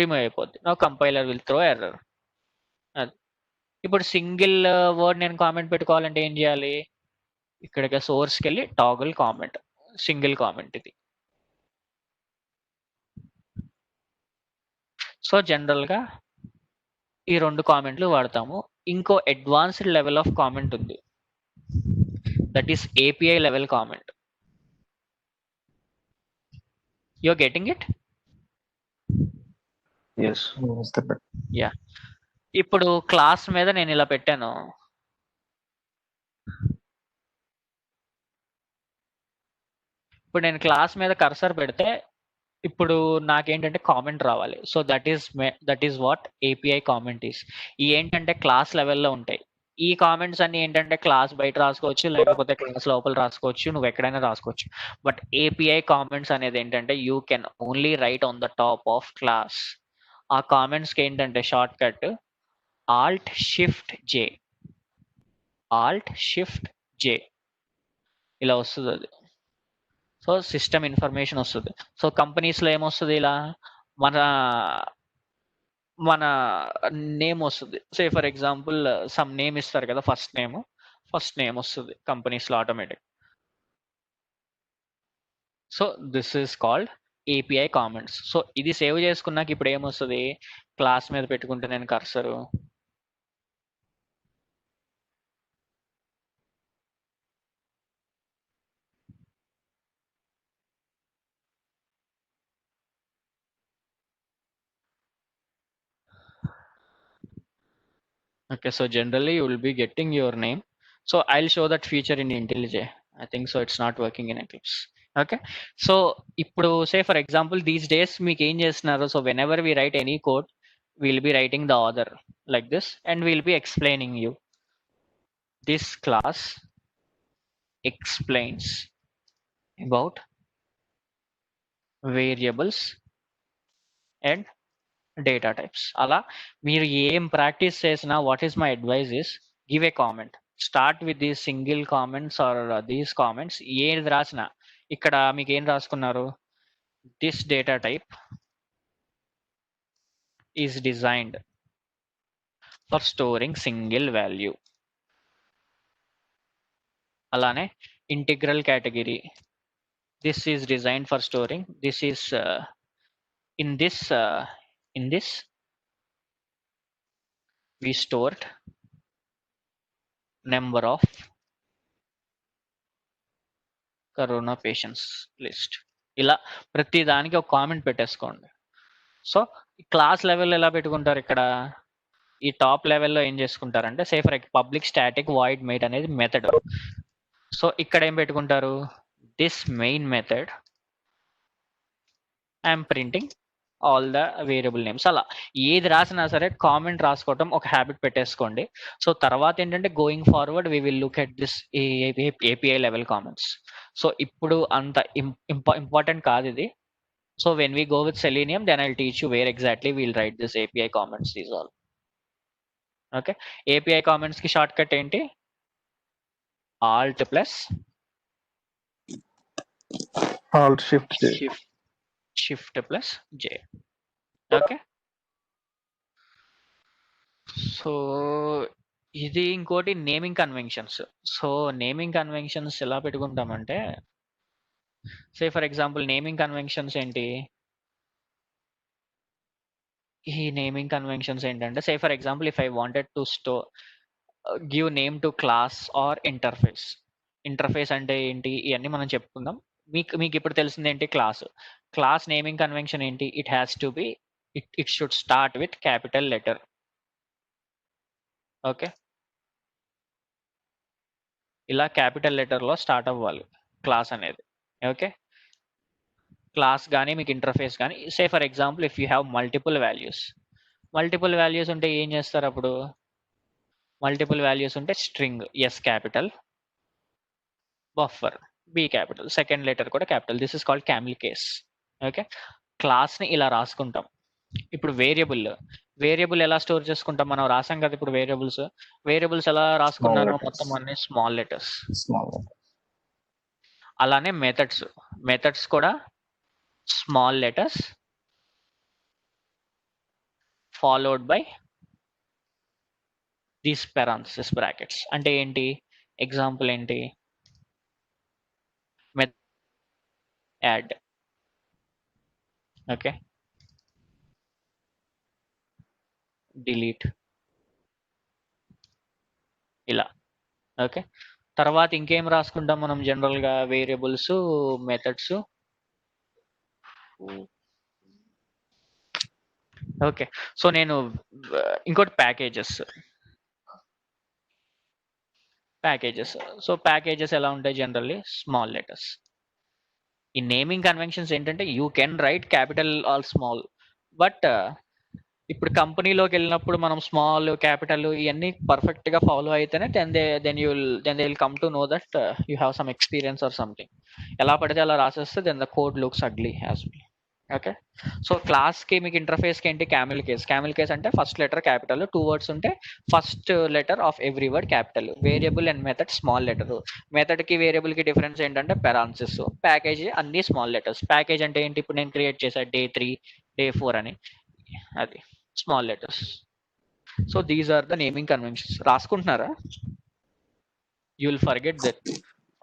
రిమూవ్ అయిపోద్ది. నా కంపైలర్ విల్ త్రో ఎర్రర్. ఇప్పుడు సింగిల్ వర్డ్ నేను కామెంట్ పెట్టుకోవాలంటే ఏం చేయాలి? ఇక్కడికి సోర్స్కి వెళ్ళి టాగల్ కామెంట్, సింగిల్ కామెంట్ ఇది. సో జనరల్గా ఈ 2 కామెంట్లు వాడతాము. ఇంకో అడ్వాన్స్డ్ లెవెల్ ఆఫ్ కామెంట్ ఉంది, that is API level comment. You are getting it? Yes. Yeah. ఇప్పుడు క్లాస్ మీద నేను ఇలా పెట్టాను. ఇప్పుడు నేను క్లాస్ మీద కర్సర్ పెడితే ఇప్పుడు నాకేంటంటే కామెంట్ రావాలి. So that is what API comment is. ఈ ఏంటంటే క్లాస్ లెవెల్లో ఉంటాయి. ఈ కామెంట్స్ అన్ని ఏంటంటే క్లాస్ బయట రాసుకోవచ్చు, లేకపోతే క్లాస్ లోపల రాసుకోవచ్చు, నువ్వు ఎక్కడైనా రాసుకోవచ్చు. బట్ ఏపీఐ కామెంట్స్ అనేది ఏంటంటే you can only right on the top of class. ఆ కామెంట్స్కి ఏంటంటే షార్ట్ కట్ ఆల్ట్ షిఫ్ట్ జే, ఆల్ట్ షిఫ్ట్ జే ఇలా వస్తుంది అది. సో సిస్టమ్ ఇన్ఫర్మేషన్ వస్తుంది. సో కంపెనీస్లో ఏమొస్తుంది? ఇలా మన నేమ్ వస్తుంది. సే ఫర్ ఎగ్జాంపుల్ సమ్ నేమ్ ఇస్తారు కదా, ఫస్ట్ నేమ్ వస్తుంది కంపెనీస్లో automatic. So this is called API comments. So ఇది సేవ్ చేసుకున్నాక ఇప్పుడు ఏమొస్తుంది? క్లాస్ మీద పెట్టుకుంటే నేను కర్సరు, okay, so generally you will be getting your name. So I'll show that feature in IntelliJ. I think so it's not working in Eclipse. Okay, so ఇప్పుడు say for example these days మీకు ఏం చేస్తున్నారు? So whenever we write any code, we'll be writing the order like this and we'll be explaining you. This class explains about variables and data types. అలా మీరు ఏం practice చేసినా what is my advice is give a comment. Start with these single comments or these comments. ఏది రాసినా ఇక్కడ మీకు ఏం రాసుకున్నారు? This data type is designed for storing single value. అలానే integral category, this is designed for storing, this is in this we stored number of corona patients list. ఇలా ప్రతి దానికి ఒక కామెంట్ పెట్టేసుకోండి. సో క్లాస్ లెవెల్ ఎలా పెట్టుకుంటారు? ఇక్కడ ఈ టాప్ లెవెల్లో ఏం చేసుకుంటారంటే say for public static void main అనేది మెథడ్. సో ఇక్కడ ఏం పెట్టుకుంటారు? This main method I'm printing all the variable names. అలా ఏది రాసినా సరే కామెంట్ రాసుకోవటం ఒక హ్యాబిట్ పెట్టేసుకోండి. సో తర్వాత ఏంటంటే going forward we will look at this API level comments. So ఇప్పుడు అంత ఇంపార్టెంట్ కాదు ఇది. So when we go with Selenium then I will teach you where exactly we'll write this API comments is all. Okay, API comments కి shortcut ఏంటి? Alt plus alt shift plus J. Okay, so ఇది ఇంకోటి naming conventions. So naming conventions ఎలా పెట్టుకుంటామంటే say for example naming conventions ఏంటి? ఈ naming conventions ఏంటంటే సే for example if I wanted to give name to class or interface. Interface అంటే ఏంటి, ఇవన్నీ మనం చెప్పుకుందాం. మీకు ఇప్పుడు తెలిసింది ఏంటి, క్లాస్ నేమింగ్ కన్వెన్షన్ ఏంటి, it has to be it should start with capital letter. Okay, ఇలా క్యాపిటల్ లెటర్లో స్టార్ట్ అవ్వాలి క్లాస్ అనేది. ఓకే, క్లాస్ కానీ మీకు ఇంటర్ఫేస్ కానీ, సే for example if you have multiple values ఉంటే ఏం చేస్తారు అప్పుడు, మల్టిపుల్ వాల్యూస్ ఉంటే string S capital, buffer B capital, second letter కూడా capital. This is called camel case. Okay, క్లాస్ని ఇలా రాసుకుంటాం. ఇప్పుడు వేరియబుల్ ఎలా స్టోర్ చేసుకుంటాం, మనం రాసాం కదా ఇప్పుడు వేరియబుల్స్ ఎలా రాసుకున్నాను, letters. మొత్తం అన్ని స్మాల్ లెటర్స్. Small. అలానే మెథడ్స్ కూడా small letters followed by these parenthesis brackets. అంటే ఏంటి, ఎగ్జాంపుల్ ఏంటి, యాడ్. ఓకే, డిలీట్, ఇలా. ఓకే, తర్వాత ఇంకేం రాసుకుంటాం మనం జనరల్గా, వేరియబుల్స్, మెథడ్స్. ఓకే, సో నేను ఇంకోటి ప్యాకేజెస్. సో ప్యాకేజెస్ ఎలా ఉంటాయి, జనరల్లీ స్మాల్ లెటర్స్. ఈ నేమింగ్ కన్వెన్షన్స్ ఏంటంటే you can write capital all small, but ఇప్పుడు కంపెనీలోకి వెళ్ళినప్పుడు మనం స్మాల్ క్యాపిటల్ ఇవన్నీ పర్ఫెక్ట్ గా ఫాలో అయితేనే then they will come to know that you have some experience or something. ఎలా పడితే అలా రాసేస్తే then the code looks ugly as well. Okay, so class కి మీకు ఇంటర్ఫేస్ కి ఏంటి, క్యామిల్ కేస్ అంటే ఫస్ట్ లెటర్ క్యాపిటల్, 2 words ఉంటే first letter of every word capital. Variable and method small letter. Method కి వేరియబుల్ కి డిఫరెన్స్ ఏంటంటే parenthesis. Package అన్ని స్మాల్ లెటర్స్. ప్యాకేజ్ అంటే ఏంటి, ఇప్పుడు నేను క్రియేట్ చేశా day 3 day 4 అని, అది small letters. So these are the naming conventions. రాసుకుంటున్నారా, you will forget that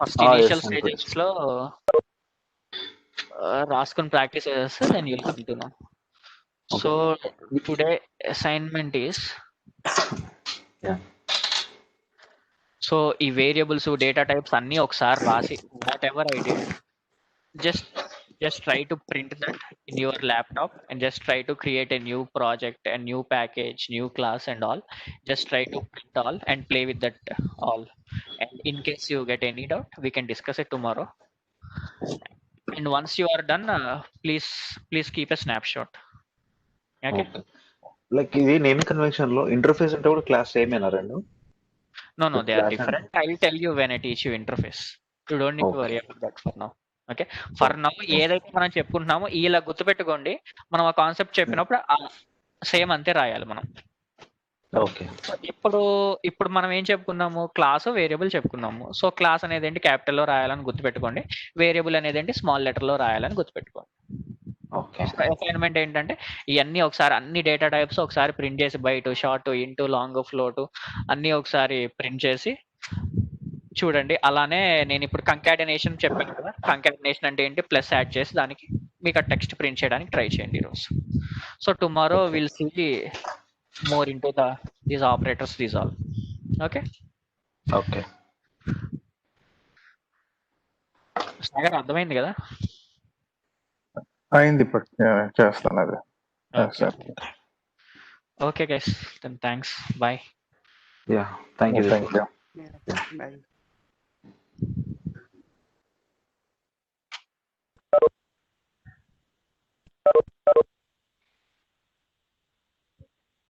first initial yes, stages లో రాసుకుని ప్రాక్టీస్ చేస్తే then you'll come to know. So today assignment is, Yeah. So ఈ variables, data types అన్ని ఒకసారి రాసి, whatever I did, just try to print that in your laptop and just try to create a new project, a new package, new class and all. Just try to print all and play with that all. And in case you get any doubt, we can discuss it tomorrow. And once you are done, please keep a snapshot. Okay. Like ఇది naming convention లో interface అంటే కూడా class ఏమేనా రెండు? No, they are Class different. I will tell you when I teach you interface. You don't need to worry about that for now. Okay, for now ఏదైతే మనం చెప్పుకుంటున్నామో ఇలా గుర్తుపెట్టుకోండి. మనం ఆ కాన్సెప్ట్ చెప్పినప్పుడు సేమ్ అంతే రాయాలి మనం. ఓకే, ఇప్పుడు మనం ఏం చెప్పుకున్నాము, క్లాస్ వేరియబుల్ చెప్పుకున్నాము. సో క్లాస్ అనేది ఏంటి, క్యాపిటల్ లో రాయాలని గుర్తుపెట్టుకోండి. వేరియబుల్ అనేది ఏంటి, స్మాల్ లెటర్ లో రాయాలని గుర్తుపెట్టుకోండి. ఓకే, అసైన్మెంట్ ఏంటంటే ఇవన్నీ ఒకసారి అన్ని డేటా టైప్స్ ఒకసారి ప్రింట్ చేసి, byte, short, int, long, float అన్ని ఒకసారి ప్రింట్ చేసి చూడండి. అలానే నేను ఇప్పుడు కంకాటినేషన్ చెప్పాను కదా, కంకాటినేషన్ అంటే ఏంటి, ప్లస్ యాడ్ చేసి దానికి మీకు ఆ టెక్స్ట్ ప్రింట్ చేయడానికి ట్రై చేయండి ఈరోజు. So tomorrow will see more into these operators, these all. Okay, Sagar అర్థమైంది కదా? అయింది, ఇప్పుడు చేస్తాను అది. Okay guys, then thanks, bye. Yeah, thank you. Yeah, bye.